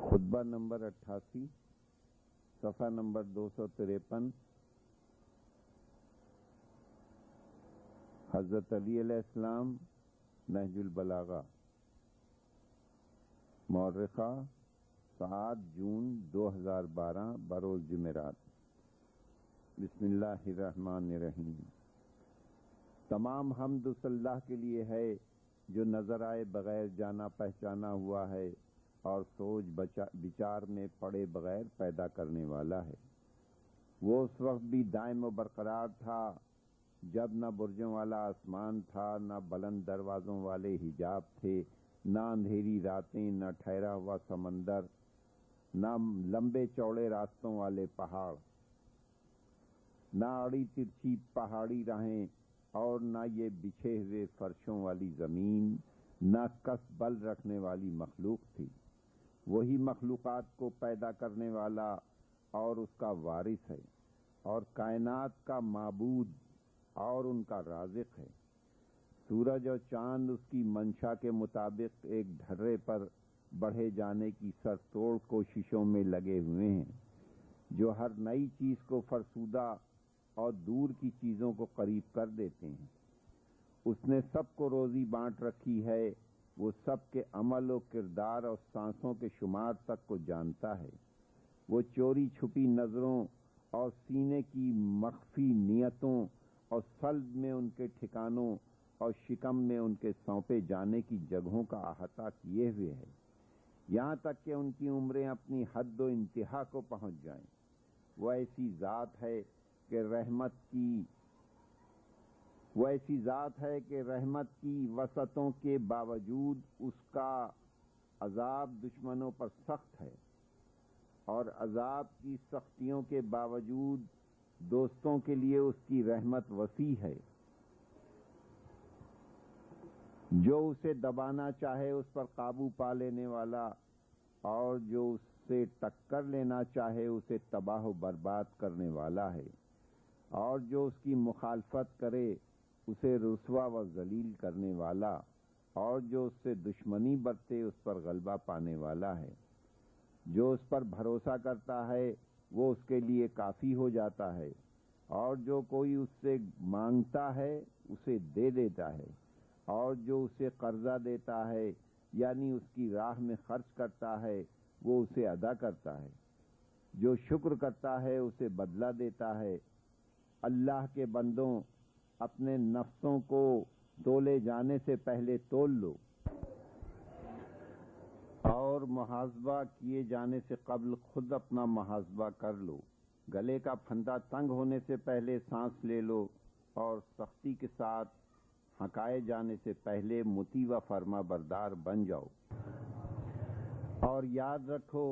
خطبہ نمبر 88 صفحہ نمبر 253 حضرت علی علیہ السلام نہج البلاغہ مورخہ 7 جون 2012 بروز جمعرات۔ بسم اللہ الرحمن الرحیم۔ تمام حمد اس اللہ کے لیے ہے جو نظر آئے بغیر جانا پہچانا ہوا ہے اور سوچ بچار میں پڑے بغیر پیدا کرنے والا ہے۔ وہ اس وقت بھی دائم و برقرار تھا جب نہ برجوں والا آسمان تھا، نہ بلند دروازوں والے حجاب تھے، نہ اندھیری راتیں، نہ ٹھہرا ہوا سمندر، نہ لمبے چوڑے راستوں والے پہاڑ، نہ اڑی ترچھی پہاڑی راہیں، اور نہ یہ بچھے ہوئے فرشوں والی زمین، نہ کس بل رکھنے والی مخلوق تھی۔ وہی مخلوقات کو پیدا کرنے والا اور اس کا وارث ہے، اور کائنات کا معبود اور ان کا رازق ہے۔ سورج اور چاند اس کی منشا کے مطابق ایک ڈھرے پر بڑھے جانے کی سر توڑ کوششوں میں لگے ہوئے ہیں، جو ہر نئی چیز کو فرسودہ اور دور کی چیزوں کو قریب کر دیتے ہیں۔ اس نے سب کو روزی بانٹ رکھی ہے، وہ سب کے عمل و کردار اور سانسوں کے شمار تک کو جانتا ہے۔ وہ چوری چھپی نظروں اور سینے کی مخفی نیتوں اور صلب میں ان کے ٹھکانوں اور شکم میں ان کے سونپے جانے کی جگہوں کا احاطہ کیے ہوئے ہے، یہاں تک کہ ان کی عمریں اپنی حد و انتہا کو پہنچ جائیں۔ وہ ایسی ذات ہے کہ رحمت کی وسعتوں کے باوجود اس کا عذاب دشمنوں پر سخت ہے، اور عذاب کی سختیوں کے باوجود دوستوں کے لیے اس کی رحمت وسیع ہے۔ جو اسے دبانا چاہے اس پر قابو پا لینے والا، اور جو اس سے ٹکر لینا چاہے اسے تباہ و برباد کرنے والا ہے، اور جو اس کی مخالفت کرے اسے رسوا و ذلیل کرنے والا، اور جو اس سے دشمنی برتے اس پر غلبہ پانے والا ہے۔ جو اس پر بھروسہ کرتا ہے وہ اس کے لیے کافی ہو جاتا ہے، اور جو کوئی اس سے مانگتا ہے اسے دے دیتا ہے، اور جو اسے قرضہ دیتا ہے یعنی اس کی راہ میں خرچ کرتا ہے وہ اسے ادا کرتا ہے۔ جو شکر کرتا ہے اسے بدلہ دیتا ہے۔ اللہ کے بندوں، اپنے نفسوں کو تولے جانے سے پہلے تول لو، اور محاسبہ کیے جانے سے قبل خود اپنا محاسبہ کر لو۔ گلے کا پھندا تنگ ہونے سے پہلے سانس لے لو، اور سختی کے ساتھ ہنکائے جانے سے پہلے مطیع و فرما بردار بن جاؤ۔ اور یاد رکھو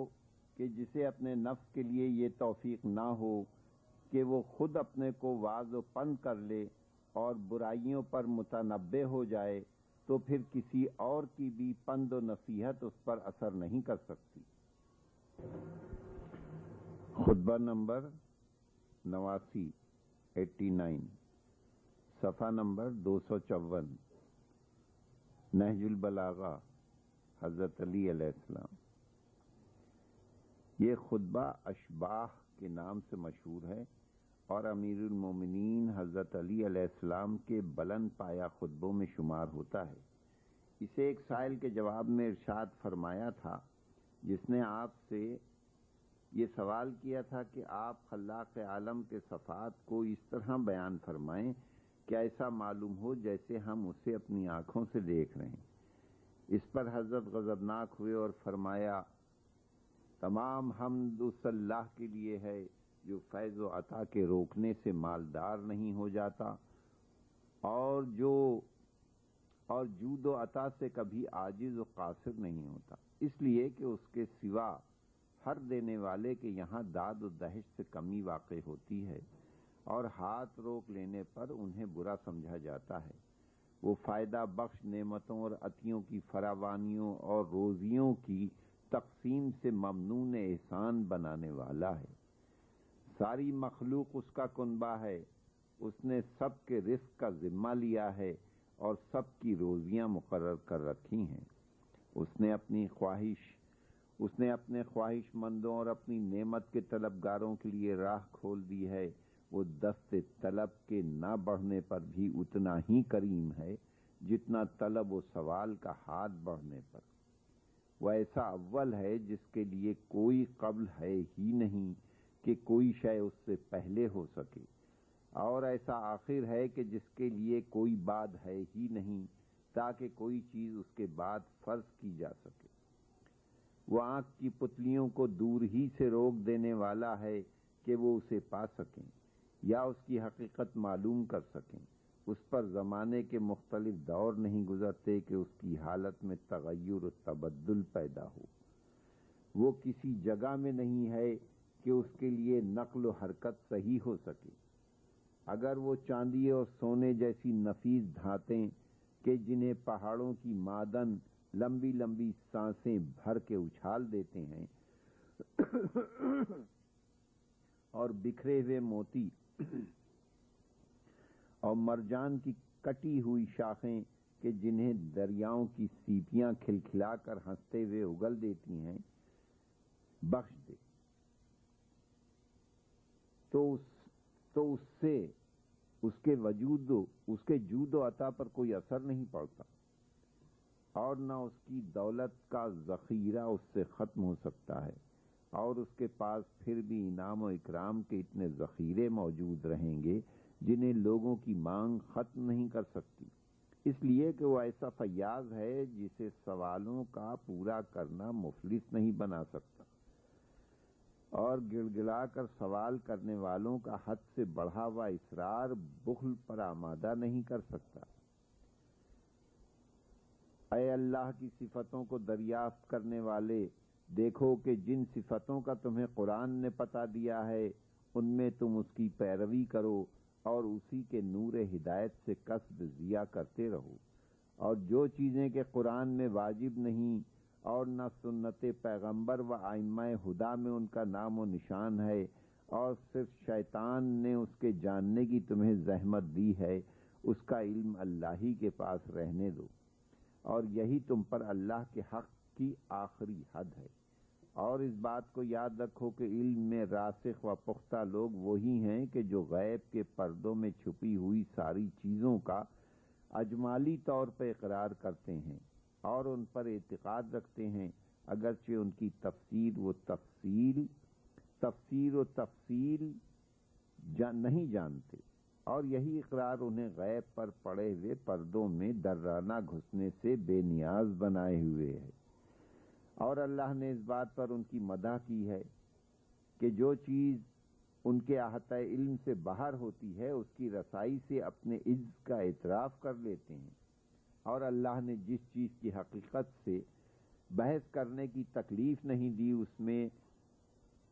کہ جسے اپنے نفس کے لیے یہ توفیق نہ ہو کہ وہ خود اپنے کو واعظ و پند کر لے اور برائیوں پر متنبہ ہو جائے، تو پھر کسی اور کی بھی پند و نصیحت اس پر اثر نہیں کر سکتی۔ خطبہ نمبر 89 صفحہ نمبر 254 نہج البلاغہ حضرت علی علیہ السلام۔ یہ خطبہ اشباح کے نام سے مشہور ہے اور امیر المومنین حضرت علی علیہ السلام کے بلند پایہ خطبوں میں شمار ہوتا ہے۔ اسے ایک سائل کے جواب میں ارشاد فرمایا تھا، جس نے آپ سے یہ سوال کیا تھا کہ آپ خلاق عالم کے صفات کو اس طرح بیان فرمائیں کہ ایسا معلوم ہو جیسے ہم اسے اپنی آنکھوں سے دیکھ رہے ہیں۔ اس پر حضرت غضبناک ہوئے اور فرمایا، تمام حمد اس اللہ کے لیے ہے جو فیض و عطا کے روکنے سے مالدار نہیں ہو جاتا، اور جود و عطا سے کبھی عاجز و قاصر نہیں ہوتا، اس لیے کہ اس کے سوا ہر دینے والے کے یہاں داد و دہش سے کمی واقع ہوتی ہے، اور ہاتھ روک لینے پر انہیں برا سمجھا جاتا ہے۔ وہ فائدہ بخش نعمتوں اور عطیوں کی فراوانیوں اور روزیوں کی تقسیم سے ممنون احسان بنانے والا ہے۔ ساری مخلوق اس کا کنبہ ہے، اس نے سب کے رزق کا ذمہ لیا ہے اور سب کی روزیاں مقرر کر رکھی ہیں۔ اس نے اپنی خواہش اس نے اپنے خواہش مندوں اور اپنی نعمت کے طلبگاروں کے لیے راہ کھول دی ہے۔ وہ دست طلب کے نہ بڑھنے پر بھی اتنا ہی کریم ہے جتنا طلب و سوال کا ہاتھ بڑھنے پر۔ وہ ایسا اول ہے جس کے لیے کوئی قبل ہے ہی نہیں کہ کوئی شے اس سے پہلے ہو سکے، اور ایسا آخر ہے کہ جس کے لیے کوئی بعد ہے ہی نہیں تاکہ کوئی چیز اس کے بعد فرض کی جا سکے۔ وہ آنکھ کی پتلیوں کو دور ہی سے روک دینے والا ہے کہ وہ اسے پا سکیں یا اس کی حقیقت معلوم کر سکیں۔ اس پر زمانے کے مختلف دور نہیں گزرتے کہ اس کی حالت میں تغیر و تبدل پیدا ہو۔ وہ کسی جگہ میں نہیں ہے کہ اس کے لیے نقل و حرکت صحیح ہو سکے۔ اگر وہ چاندی اور سونے جیسی نفیس دھاتیں کہ جنہیں پہاڑوں کی معدن لمبی لمبی سانسیں بھر کے اچھال دیتے ہیں اور بکھرے ہوئے موتی اور مرجان کی کٹی ہوئی شاخیں کہ جنہیں دریاؤں کی سیپیاں کھلکھلا کر ہنستے ہوئے اگل دیتی ہیں بخش دے، تو اس سے اس کے جود و عطا پر کوئی اثر نہیں پڑتا، اور نہ اس کی دولت کا ذخیرہ اس سے ختم ہو سکتا ہے، اور اس کے پاس پھر بھی انعام و اکرام کے اتنے ذخیرے موجود رہیں گے جنہیں لوگوں کی مانگ ختم نہیں کر سکتی، اس لیے کہ وہ ایسا فیاض ہے جسے سوالوں کا پورا کرنا مفلس نہیں بنا سکتا، اور گڑ گڑا کر سوال کرنے والوں کا حد سے بڑھا ہوا اصرار بخل پر آمادہ نہیں کر سکتا۔ اے اللہ کی صفتوں کو دریافت کرنے والے، دیکھو کہ جن صفتوں کا تمہیں قرآن نے پتہ دیا ہے ان میں تم اس کی پیروی کرو اور اسی کے نور ہدایت سے کسب ضیاء کرتے رہو، اور جو چیزیں کہ قرآن میں واجب نہیں اور نہ سنت پیغمبر و ائمہ ہدیٰ میں ان کا نام و نشان ہے، اور صرف شیطان نے اس کے جاننے کی تمہیں زحمت دی ہے، اس کا علم اللہ ہی کے پاس رہنے دو، اور یہی تم پر اللہ کے حق کی آخری حد ہے۔ اور اس بات کو یاد رکھو کہ علم میں راسخ و پختہ لوگ وہی ہیں کہ جو غیب کے پردوں میں چھپی ہوئی ساری چیزوں کا اجمالی طور پر اقرار کرتے ہیں اور ان پر اعتقاد رکھتے ہیں، اگرچہ ان کی تفسیر و تفصیل نہیں جانتے، اور یہی اقرار انہیں غیب پر پڑے ہوئے پردوں میں درانہ گھسنے سے بے نیاز بنائے ہوئے ہے۔ اور اللہ نے اس بات پر ان کی مدح کی ہے کہ جو چیز ان کے احاطہ علم سے باہر ہوتی ہے اس کی رسائی سے اپنے عجز کا اعتراف کر لیتے ہیں، اور اللہ نے جس چیز کی حقیقت سے بحث کرنے کی تکلیف نہیں دی اس میں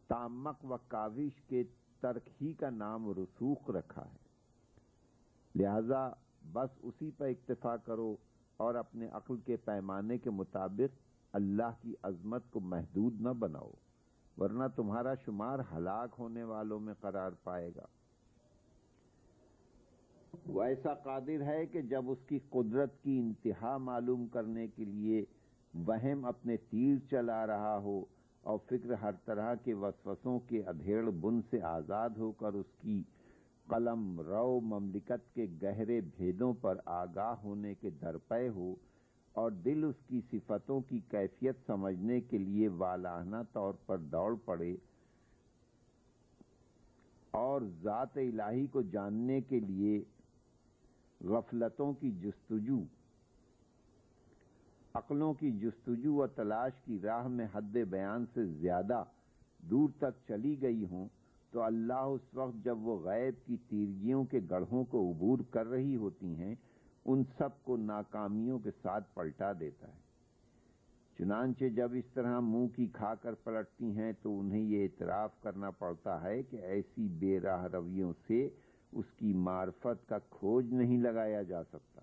تعمق و کاوش کے ترک ہی کا نام رسوخ رکھا ہے، لہذا بس اسی پر اکتفا کرو اور اپنے عقل کے پیمانے کے مطابق اللہ کی عظمت کو محدود نہ بناؤ، ورنہ تمہارا شمار ہلاک ہونے والوں میں قرار پائے گا۔ وہ ایسا قادر ہے کہ جب اس کی قدرت کی انتہا معلوم کرنے کے لیے وہم اپنے تیر چلا رہا ہو اور فکر ہر طرح کے وسوسوں کے ادھیڑ بن سے آزاد ہو کر اس کی قلم رو مملکت کے گہرے بھیدوں پر آگاہ ہونے کے درپے ہو، اور دل اس کی صفتوں کی کیفیت سمجھنے کے لیے والہانہ طور پر دوڑ پڑے، اور ذات الہی کو جاننے کے لیے غفلتوں کی جستجو، عقلوں کی جستجو و تلاش کی راہ میں حد بیان سے زیادہ دور تک چلی گئی ہوں، تو اللہ اس وقت جب وہ غیب کی تیرگیوں کے گڑھوں کو عبور کر رہی ہوتی ہیں ان سب کو ناکامیوں کے ساتھ پلٹا دیتا ہے۔ چنانچہ جب اس طرح منہ کی کھا کر پلٹتی ہیں تو انہیں یہ اعتراف کرنا پڑتا ہے کہ ایسی بے راہ رویوں سے اس کی معرفت کا کھوج نہیں لگایا جا سکتا،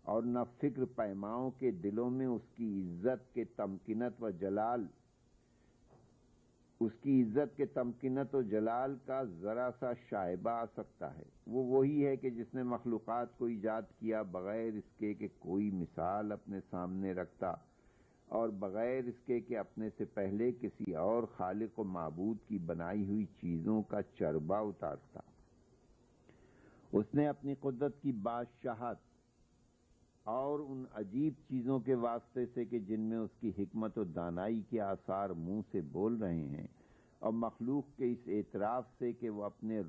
اور نہ فکر پیماؤں کے دلوں میں اس کی عزت کے تمکنت و جلال کا ذرا سا شائبہ آ سکتا ہے۔ وہ وہی ہے کہ جس نے مخلوقات کو ایجاد کیا بغیر اس کے کہ کوئی مثال اپنے سامنے رکھتا، اور بغیر اس کے کہ اپنے سے پہلے کسی اور خالق و معبود کی بنائی ہوئی چیزوں کا چربا اتارتا۔ اس نے اپنی قدرت کی بادشاہت اور ان عجیب چیزوں کے واسطے سے کہ جن میں اس کی حکمت و دانائی کے آثار منہ سے بول رہے ہیں، اور مخلوق کے اس اعتراف سے کہ وہ اپنے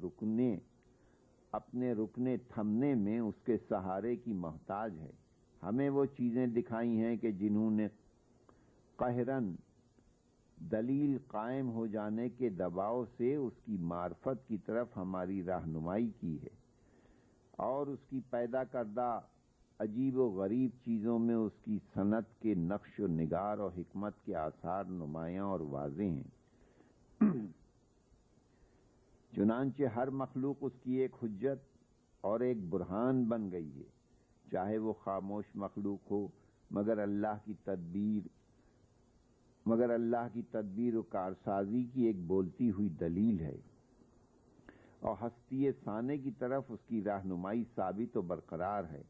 رکنے تھمنے میں اس کے سہارے کی محتاج ہے، ہمیں وہ چیزیں دکھائی ہیں کہ جنہوں نے قہراً دلیل قائم ہو جانے کے دباؤ سے اس کی معرفت کی طرف ہماری رہنمائی کی ہے، اور اس کی پیدا کردہ عجیب و غریب چیزوں میں اس کی صنعت کے نقش و نگار اور حکمت کے آثار نمایاں اور واضح ہیں۔ چنانچہ ہر مخلوق اس کی ایک حجت اور ایک برہان بن گئی ہے، چاہے وہ خاموش مخلوق ہو، مگر اللہ کی تدبیر و کارسازی کی ایک بولتی ہوئی دلیل ہے، اور ہستی ثانے کی طرف اس کی رہنمائی ثابت و برقرار ہے۔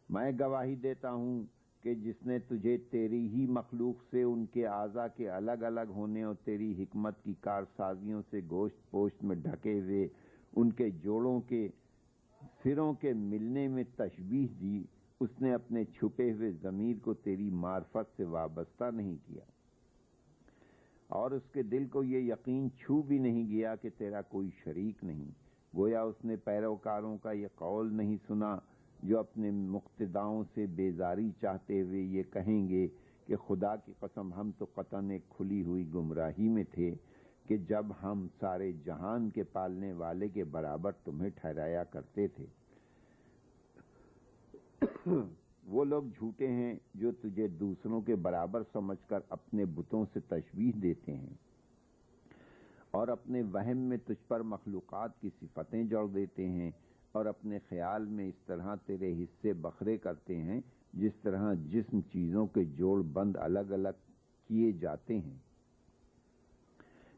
میں گواہی دیتا ہوں کہ جس نے تجھے تیری ہی مخلوق سے ان کے اعضاء کے الگ الگ ہونے اور تیری حکمت کی کارسازیوں سے گوشت پوشت میں ڈھکے ہوئے ان کے جوڑوں کے سروں کے ملنے میں تشبیہ دی، اس نے اپنے چھپے ہوئے ضمیر کو تیری معرفت سے وابستہ نہیں کیا، اور اس کے دل کو یہ یقین چھو بھی نہیں گیا کہ تیرا کوئی شریک نہیں۔ گویا اس نے پیروکاروں کا یہ قول نہیں سنا جو اپنے مقتداؤں سے بیزاری چاہتے ہوئے یہ کہیں گے کہ خدا کی قسم ہم تو قطعاً ایک کھلی ہوئی گمراہی میں تھے کہ جب ہم سارے جہان کے پالنے والے کے برابر تمہیں ٹھہرایا کرتے تھے۔ وہ لوگ جھوٹے ہیں جو تجھے دوسروں کے برابر سمجھ کر اپنے بتوں سے تشبیہ دیتے ہیں، اور اپنے وہم میں تجھ پر مخلوقات کی صفتیں جوڑ دیتے ہیں، اور اپنے خیال میں اس طرح تیرے حصے بکھرے کرتے ہیں جس طرح جسم چیزوں کے جوڑ بند الگ الگ کیے جاتے ہیں،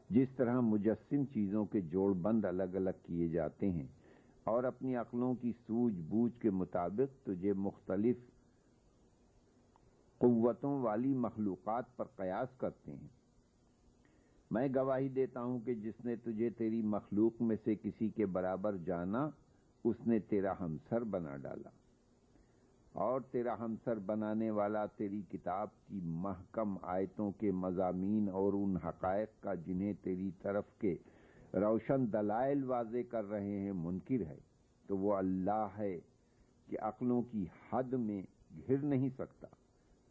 جس طرح مجسم چیزوں کے جوڑ بند الگ الگ کیے جاتے ہیں، اور اپنی عقلوں کی سوجھ بوجھ کے مطابق تجھے مختلف قوتوں والی مخلوقات پر قیاس کرتے ہیں۔ میں گواہی دیتا ہوں کہ جس نے تجھے تیری مخلوق میں سے کسی کے برابر جانا، اس نے تیرا ہمسر بنا ڈالا، اور تیرا ہمسر بنانے والا تیری کتاب کی محکم آیتوں کے مضامین اور ان حقائق کا جنہیں تیری طرف کے روشن دلائل واضح کر رہے ہیں منکر ہے، تو وہ اللہ ہے کہ عقلوں کی حد میں گھر نہیں سکتا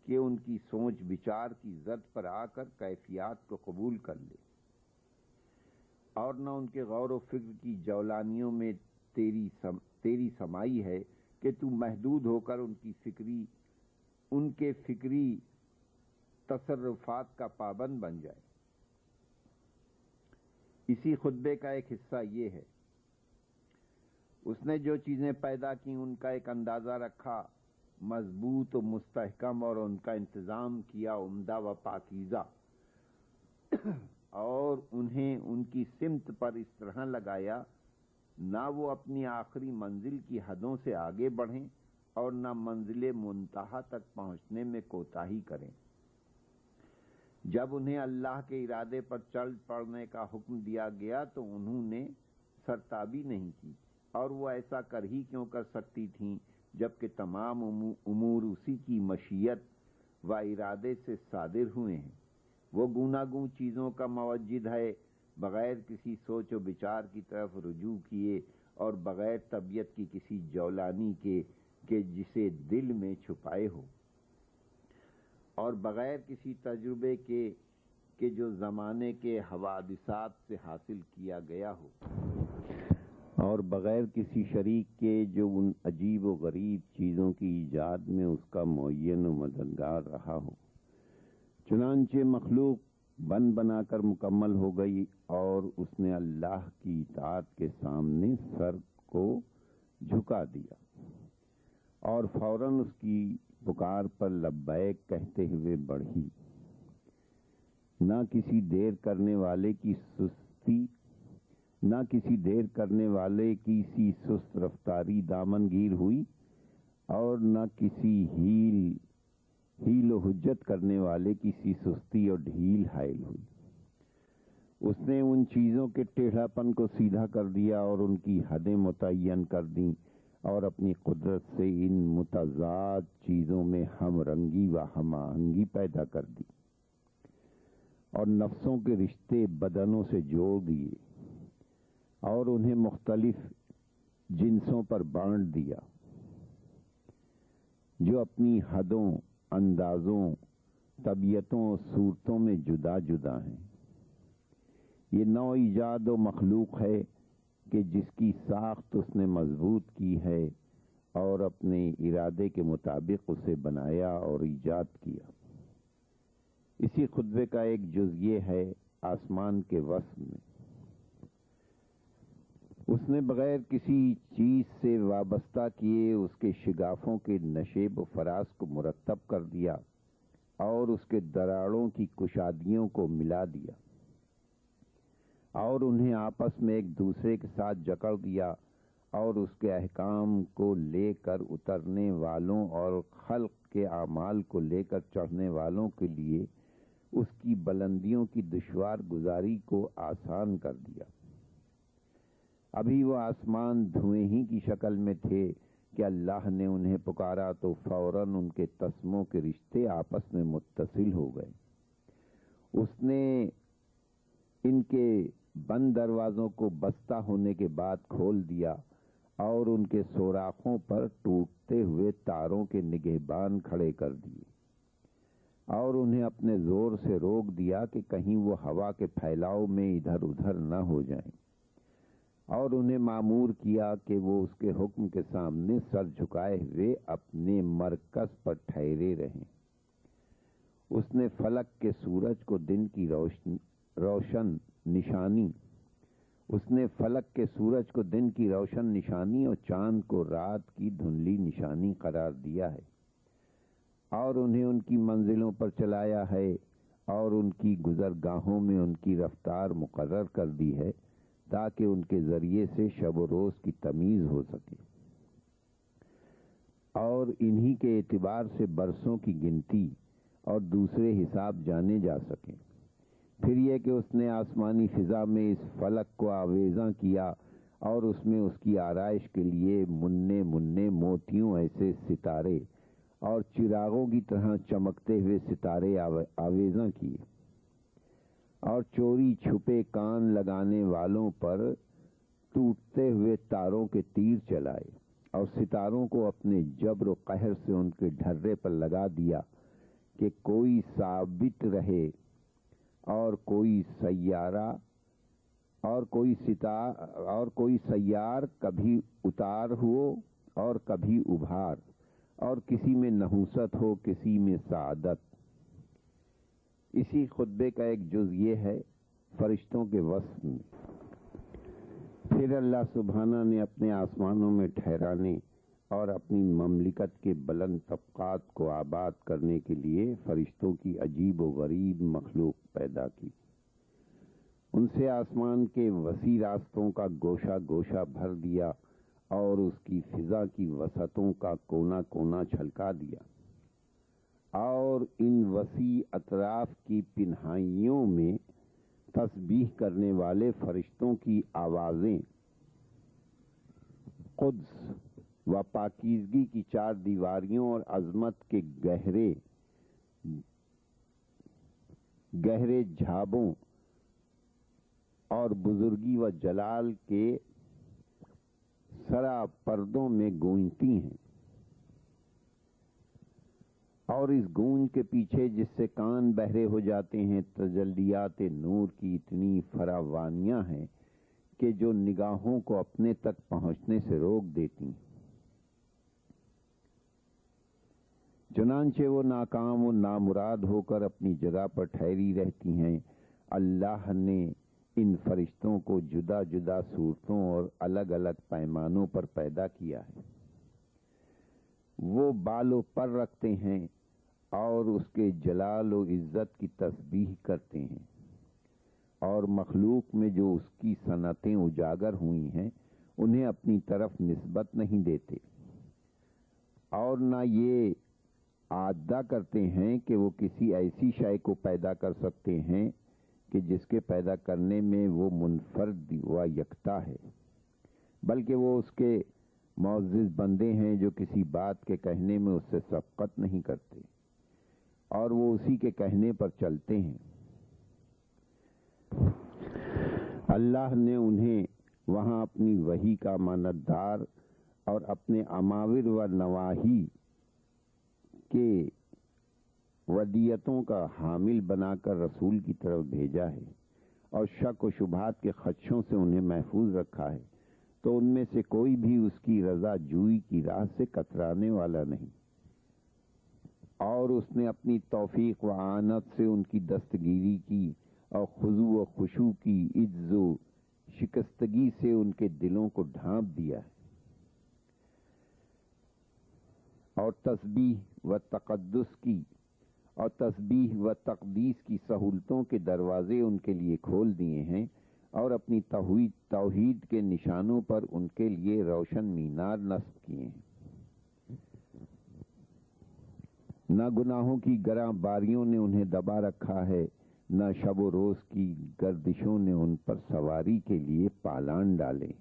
کہ ان کی سوچ بچار کی زد پر آ کر کیفیات کو قبول کر لے، اور نہ ان کے غور و فکر کی جولانیوں میں تیری سمائی ہے کہ تو محدود ہو کر ان کے فکری تصرفات کا پابند بن جائے۔ اسی خطبے کا ایک حصہ یہ ہے، اس نے جو چیزیں پیدا کی ان کا ایک اندازہ رکھا مضبوط و مستحکم، اور ان کا انتظام کیا عمدہ و پاکیزہ، اور انہیں ان کی سمت پر اس طرح لگایا نہ وہ اپنی آخری منزل کی حدوں سے آگے بڑھیں اور نہ منزل منتہا تک پہنچنے میں کوتاہی کریں۔ جب انہیں اللہ کے ارادے پر چل پڑنے کا حکم دیا گیا تو انہوں نے سرتابی نہیں کی، اور وہ ایسا کر ہی کیوں کر سکتی تھیں جبکہ تمام امور اسی کی مشیت و ارادے سے صادر ہوئے ہیں۔ وہ گوناگوں چیزوں کا موجد ہے، بغیر کسی سوچ و بچار کی طرف رجوع کیے، اور بغیر طبیعت کی کسی جولانی کے کہ جسے دل میں چھپائے ہو، اور بغیر کسی تجربے کے کہ جو زمانے کے حوادثات سے حاصل کیا گیا ہو، اور بغیر کسی شریک کے جو ان عجیب و غریب چیزوں کی ایجاد میں اس کا معین و مددگار رہا ہو۔ چنانچہ مخلوق بنا کر مکمل ہو گئی، اور اس نے اللہ کی اطاعت کے سامنے سر کو جھکا دیا، اور فوراً اس کی پکار پر لبیک کہتے ہوئے بڑھی۔ نہ کسی دیر کرنے والے کی سی سست رفتاری دامن گیر ہوئی، اور نہ کسی ہیل حیل و حجت کرنے والے کی سی سستی اور ڈھیل حائل ہوئی۔ اس نے ان چیزوں کے ٹیڑھا پن کو سیدھا کر دیا اور ان کی حدیں متعین کر دیں، اور اپنی قدرت سے ان متضاد چیزوں میں ہم رنگی و ہم آہنگی پیدا کر دی، اور نفسوں کے رشتے بدنوں سے جوڑ دیے، اور انہیں مختلف جنسوں پر بانٹ دیا، جو اپنی حدوں، اندازوں، طبیعتوں اور صورتوں میں جدا جدا ہیں۔ یہ نوع ایجاد و مخلوق ہے کہ جس کی ساخت اس نے مضبوط کی ہے اور اپنے ارادے کے مطابق اسے بنایا اور ایجاد کیا۔ اسی خطبے کا ایک جز یہ ہے آسمان کے وصف میں۔ اس نے بغیر کسی چیز سے وابستہ کیے اس کے شگافوں کے نشیب و فراز کو مرتب کر دیا اور اس کے دراڑوں کی کشادیوں کو ملا دیا اور انہیں آپس میں ایک دوسرے کے ساتھ جکڑ دیا، اور اس کے احکام کو لے کر اترنے والوں اور خلق کے اعمال کو لے کر چڑھنے والوں کے لیے اس کی بلندیوں کی دشوار گزاری کو آسان کر دیا۔ ابھی وہ آسمان دھوئیں ہی کی شکل میں تھے کہ اللہ نے انہیں پکارا تو فوراً ان کے تسموں کے رشتے آپس میں متصل ہو گئے۔ اس نے ان کے بند دروازوں کو بستہ ہونے کے بعد کھول دیا اور ان کے سوراخوں پر ٹوٹتے ہوئے تاروں کے نگہبان کھڑے کر دیے، اور انہیں اپنے زور سے روک دیا کہ کہیں وہ ہوا کے پھیلاؤ میں ادھر ادھر نہ ہو جائیں، اور انہیں مامور کیا کہ وہ اس کے حکم کے سامنے سر جھکائے ہوئے اپنے مرکز پر ٹھہرے رہیں۔ اس نے فلک کے سورج کو دن کی روشن نشانی اور چاند کو رات کی دھندلی نشانی قرار دیا ہے، اور انہیں ان کی منزلوں پر چلایا ہے، اور ان کی گزرگاہوں میں ان کی رفتار مقرر کر دی ہے تاکہ ان کے ذریعے سے شب و روز کی تمیز ہو سکے، اور انہی کے اعتبار سے برسوں کی گنتی اور دوسرے حساب جانے جا سکیں۔ پھر یہ کہ اس نے آسمانی فضا میں اس فلک کو آویزاں کیا اور اس میں اس کی آرائش کے لیے مننے مننے موتیوں ایسے ستارے اور چراغوں کی طرح چمکتے ہوئے ستارے آویزاں کیے، اور چوری چھپے کان لگانے والوں پر ٹوٹتے ہوئے تاروں کے تیر چلائے، اور ستاروں کو اپنے جبر و قہر سے ان کے ڈھرے پر لگا دیا کہ کوئی ثابت رہے، اور کوئی سیار کبھی اتار ہو اور کبھی ابھار، اور کسی میں نحوست ہو کسی میں سعادت۔ اسی خطبے کا ایک جز یہ ہے فرشتوں کے وصف میں۔ پھر اللہ سبحانہ نے اپنے آسمانوں میں ٹھہرانے اور اپنی مملکت کے بلند طبقات کو آباد کرنے کے لیے فرشتوں کی عجیب و غریب مخلوق پیدا کی۔ ان سے آسمان کے وسیع راستوں کا گوشہ گوشہ بھر دیا اور اس کی فضا کی وسعتوں کا کونا کونا چھلکا دیا، اور ان وسیع اطراف کی پنہائیوں میں تسبیح کرنے والے فرشتوں کی آوازیں قدس و پاکیزگی کی چار دیواریوں اور عظمت کے گہرے جھابوں اور بزرگی و جلال کے سرا پردوں میں گونجتی ہیں، اور اس گونج کے پیچھے جس سے کان بہرے ہو جاتے ہیں تجلیات نور کی اتنی فراوانیاں ہیں کہ جو نگاہوں کو اپنے تک پہنچنے سے روک دیتی ہیں۔ چنانچہ وہ ناکام و نامراد ہو کر اپنی جگہ پر ٹھہری رہتی ہیں۔ اللہ نے ان فرشتوں کو جدا جدا صورتوں اور الگ الگ پیمانوں پر پیدا کیا ہے۔ وہ بال و پر رکھتے ہیں اور اس کے جلال و عزت کی تسبیح کرتے ہیں، اور مخلوق میں جو اس کی صنعتیں اجاگر ہوئی ہیں انہیں اپنی طرف نسبت نہیں دیتے، اور نہ یہ عادہ کرتے ہیں کہ وہ کسی ایسی شے کو پیدا کر سکتے ہیں کہ جس کے پیدا کرنے میں وہ منفرد و یکتا ہے، بلکہ وہ اس کے معزز بندے ہیں جو کسی بات کے کہنے میں اس سے سبقت نہیں کرتے اور وہ اسی کے کہنے پر چلتے ہیں۔ اللہ نے انہیں وہاں اپنی وحی کا ماندار اور اپنے اماور و نواہی کے ودیتوں کا حامل بنا کر رسول کی طرف بھیجا ہے اور شک و شبہات کے خدشوں سے انہیں محفوظ رکھا ہے، تو ان میں سے کوئی بھی اس کی رضا جوئی کی راہ سے کترانے والا نہیں، اور اس نے اپنی توفیق و اعانت سے ان کی دستگیری کی اور خضوع و خشوع کی عجز و شکستگی سے ان کے دلوں کو ڈھانپ دیا ہے، اور تسبیح و تقدس کی اور تسبیح و تقدیس کی سہولتوں کے دروازے ان کے لیے کھول دیے ہیں، اور اپنی توحید کے نشانوں پر ان کے لیے روشن مینار نصب کیے ہیں۔ نہ گناہوں کی گراں باریوں نے انہیں دبا رکھا ہے، نہ شب و روز کی گردشوں نے ان پر سواری کے لیے پالان ڈالے،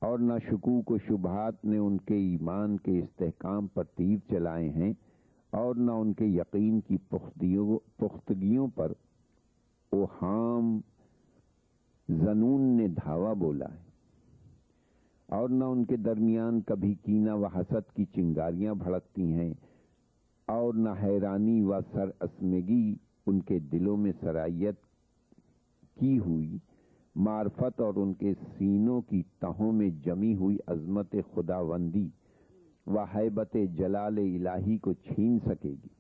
اور نہ شکوک و شبہات نے ان کے ایمان کے استحکام پر تیر چلائے ہیں، اور نہ ان کے یقین کی پختگیوں پر اوہام ظنون نے دھاوا بولا ہے، اور نہ ان کے درمیان کبھی کینہ و حسد کی چنگاریاں بھڑکتی ہیں، اور نہ حیرانی و سراسمگی ان کے دلوں میں سرایت کی ہوئی معرفت اور ان کے سینوں کی تہوں میں جمی ہوئی عظمت خداوندی و ہیبت جلال الہی کو چھین سکے گی۔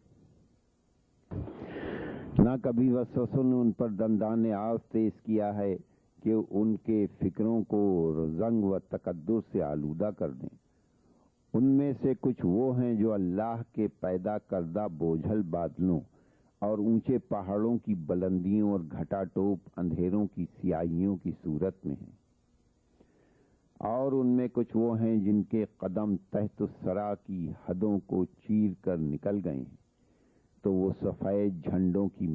نہ کبھی وسوسوں نے ان پر دندان آز تیز کیا ہے کہ ان کے فکروں کو زنگ و تقدر سے آلودہ کر دیں۔ ان میں سے کچھ وہ ہیں جو اللہ کے پیدا کردہ بوجھل بادلوں اور اونچے پہاڑوں کی بلندیوں اور گھٹا ٹوپ اندھیروں کی سیاہیوں کی صورت میں ہیں، اور ان میں کچھ وہ ہیں جن کے قدم تحت الثری کی حدوں کو چیر کر نکل گئے ہیں، تو وہ سفید جھنڈوں کی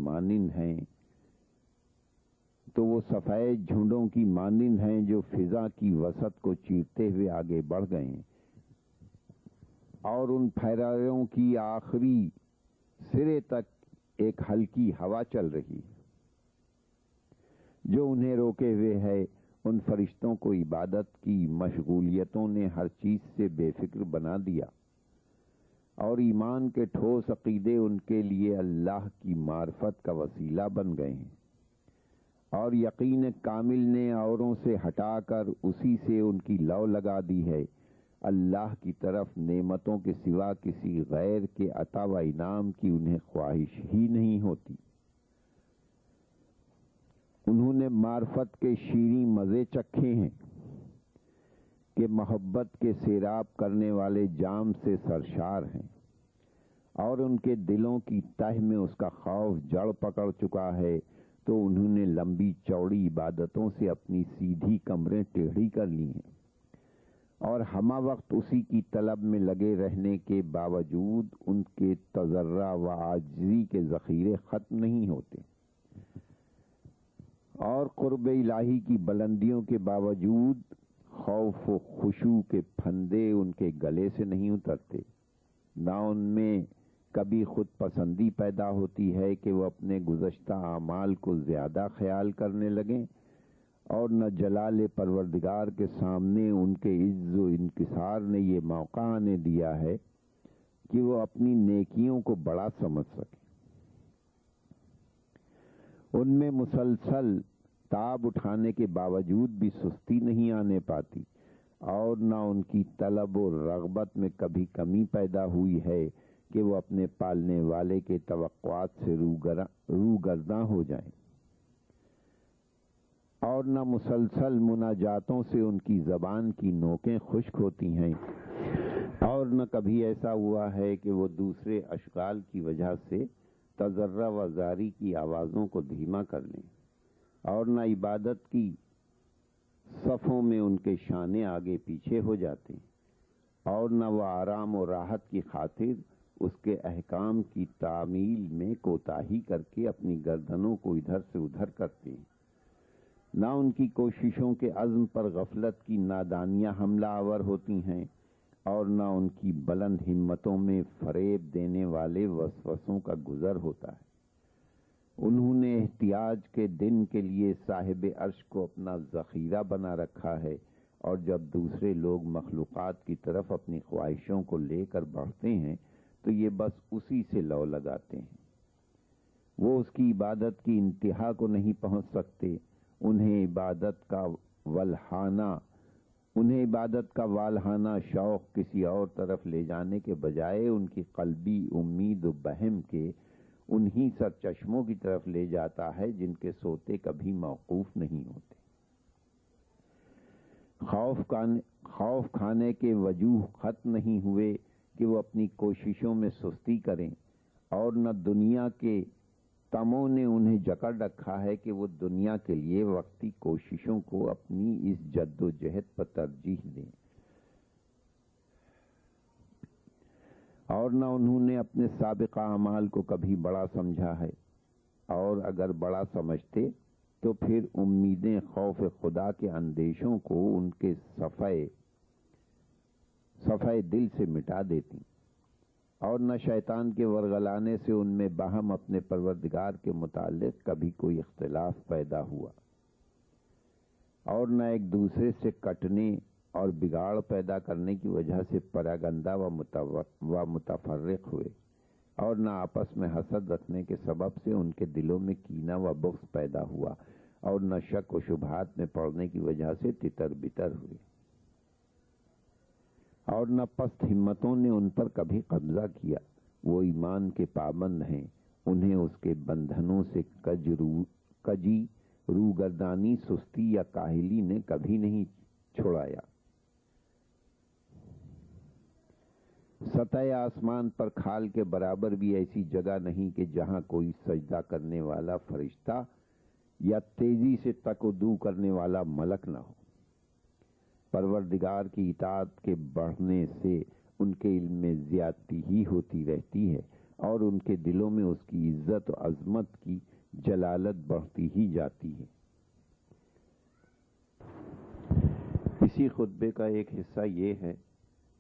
مانند ہیں جو فضا کی وسعت کو چیرتے ہوئے آگے بڑھ گئے ہیں، اور ان پھیراریوں کی آخری سرے تک ایک ہلکی ہوا چل رہی ہے جو انہیں روکے ہوئے ہے۔ ان فرشتوں کو عبادت کی مشغولیتوں نے ہر چیز سے بے فکر بنا دیا، اور ایمان کے ٹھوس عقیدے ان کے لیے اللہ کی معرفت کا وسیلہ بن گئے ہیں، اور یقین کامل نے اوروں سے ہٹا کر اسی سے ان کی لو لگا دی ہے۔ اللہ کی طرف نعمتوں کے سوا کسی غیر کے عطا و انعام کی انہیں خواہش ہی نہیں ہوتی۔ انہوں نے معرفت کے شیریں مزے چکھے ہیں کہ محبت کے سیراب کرنے والے جام سے سرشار ہیں، اور ان کے دلوں کی تہ میں اس کا خوف جڑ پکڑ چکا ہے، تو انہوں نے لمبی چوڑی عبادتوں سے اپنی سیدھی کمریں ٹیڑھی کر لی ہیں، اور ہمہ وقت اسی کی طلب میں لگے رہنے کے باوجود ان کے تضرع و عاجزی کے ذخیرے ختم نہیں ہوتے، اور قرب الہی کی بلندیوں کے باوجود خوف و خشوع کے پھندے ان کے گلے سے نہیں اترتے۔ نہ ان میں کبھی خود پسندی پیدا ہوتی ہے کہ وہ اپنے گزشتہ اعمال کو زیادہ خیال کرنے لگیں، اور نہ جلال پروردگار کے سامنے ان کے عجز و انکسار نے یہ موقع آنے دیا ہے کہ وہ اپنی نیکیوں کو بڑا سمجھ سکیں۔ ان میں مسلسل تاب اٹھانے کے باوجود بھی سستی نہیں آنے پاتی، اور نہ ان کی طلب و رغبت میں کبھی کمی پیدا ہوئی ہے کہ وہ اپنے پالنے والے کے توقعات سے روگرداں ہو جائیں، اور نہ مسلسل مناجاتوں سے ان کی زبان کی نوکیں خشک ہوتی ہیں، اور نہ کبھی ایسا ہوا ہے کہ وہ دوسرے اشغال کی وجہ سے تضرع و زاری کی آوازوں کو دھیما کر لیں، اور نہ عبادت کی صفوں میں ان کے شانے آگے پیچھے ہو جاتے ہیں، اور نہ وہ آرام و راحت کی خاطر اس کے احکام کی تعمیل میں کوتاہی کر کے اپنی گردنوں کو ادھر سے ادھر کرتے ہیں۔ نہ ان کی کوششوں کے عزم پر غفلت کی نادانیاں حملہ آور ہوتی ہیں، اور نہ ان کی بلند ہمتوں میں فریب دینے والے وسوسوں کا گزر ہوتا ہے۔ انہوں نے احتیاج کے دن کے لیے صاحب عرش کو اپنا ذخیرہ بنا رکھا ہے، اور جب دوسرے لوگ مخلوقات کی طرف اپنی خواہشوں کو لے کر بڑھتے ہیں تو یہ بس اسی سے لو لگاتے ہیں۔ وہ اس کی عبادت کی انتہا کو نہیں پہنچ سکتے۔ انہیں عبادت کا والہانہ شوق کسی اور طرف لے جانے کے بجائے ان کی قلبی امید و بہم کے انہی سرچشموں کی طرف لے جاتا ہے جن کے سوتے کبھی موقوف نہیں ہوتے۔ خوف کھانے کے وجوہ ختم نہیں ہوئے کہ وہ اپنی کوششوں میں سستی کریں، اور نہ دنیا کے تموں نے انہیں جکڑ رکھا ہے کہ وہ دنیا کے لیے وقتی کوششوں کو اپنی اس جد و جہد پر ترجیح دیں، اور نہ انہوں نے اپنے سابقہ اعمال کو کبھی بڑا سمجھا ہے، اور اگر بڑا سمجھتے تو پھر امیدیں خوف خدا کے اندیشوں کو ان کے صفحے دل سے مٹا دیتی، اور نہ شیطان کے ورغلانے سے ان میں باہم اپنے پروردگار کے متعلق کبھی کوئی اختلاف پیدا ہوا، اور نہ ایک دوسرے سے کٹنے اور بگاڑ پیدا کرنے کی وجہ سے پراگندہ و متفرق ہوئے، اور نہ آپس میں حسد رکھنے کے سبب سے ان کے دلوں میں کینہ و بغض پیدا ہوا، اور نہ شک و شبہات میں پڑنے کی وجہ سے تتر بتر ہوئے، اور نہ پست ہمتوں نے ان پر کبھی قبضہ کیا۔ وہ ایمان کے پابند ہیں، انہیں اس کے بندھنوں سے کجی روگردانی، سستی یا کاہلی نے کبھی نہیں چھڑایا۔ سطح آسمان پر کھال کے برابر بھی ایسی جگہ نہیں کہ جہاں کوئی سجدہ کرنے والا فرشتہ یا تیزی سے تک و دو کرنے والا ملک نہ ہو۔ پروردگار کی اطاعت کے بڑھنے سے ان کے علم میں زیادتی ہی ہوتی رہتی ہے، اور ان کے دلوں میں اس کی عزت و عظمت کی جلالت بڑھتی ہی جاتی ہے۔ اسی خطبے کا ایک حصہ یہ ہے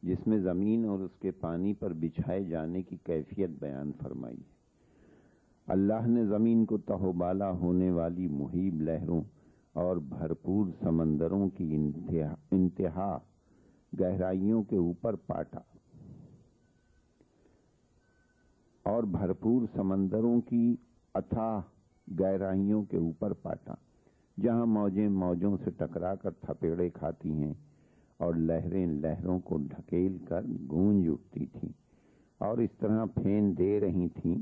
جس میں زمین اور اس کے پانی پر بچھائے جانے کی کیفیت بیان فرمائی ہے۔ اللہ نے زمین کو تہ و بالا ہونے والی مہیب لہروں اور بھرپور سمندروں کی انتہا گہرائیوں کے اوپر پاٹا، اور بھرپور سمندروں کی اتھاہ گہرائیوں کے اوپر پاٹا، جہاں موجیں موجوں سے ٹکرا کر تھپیڑے کھاتی ہیں، اور لہریں لہروں کو ڈھکیل کر گونج اٹھتی تھیں، اور اس طرح پھین دے رہی تھیں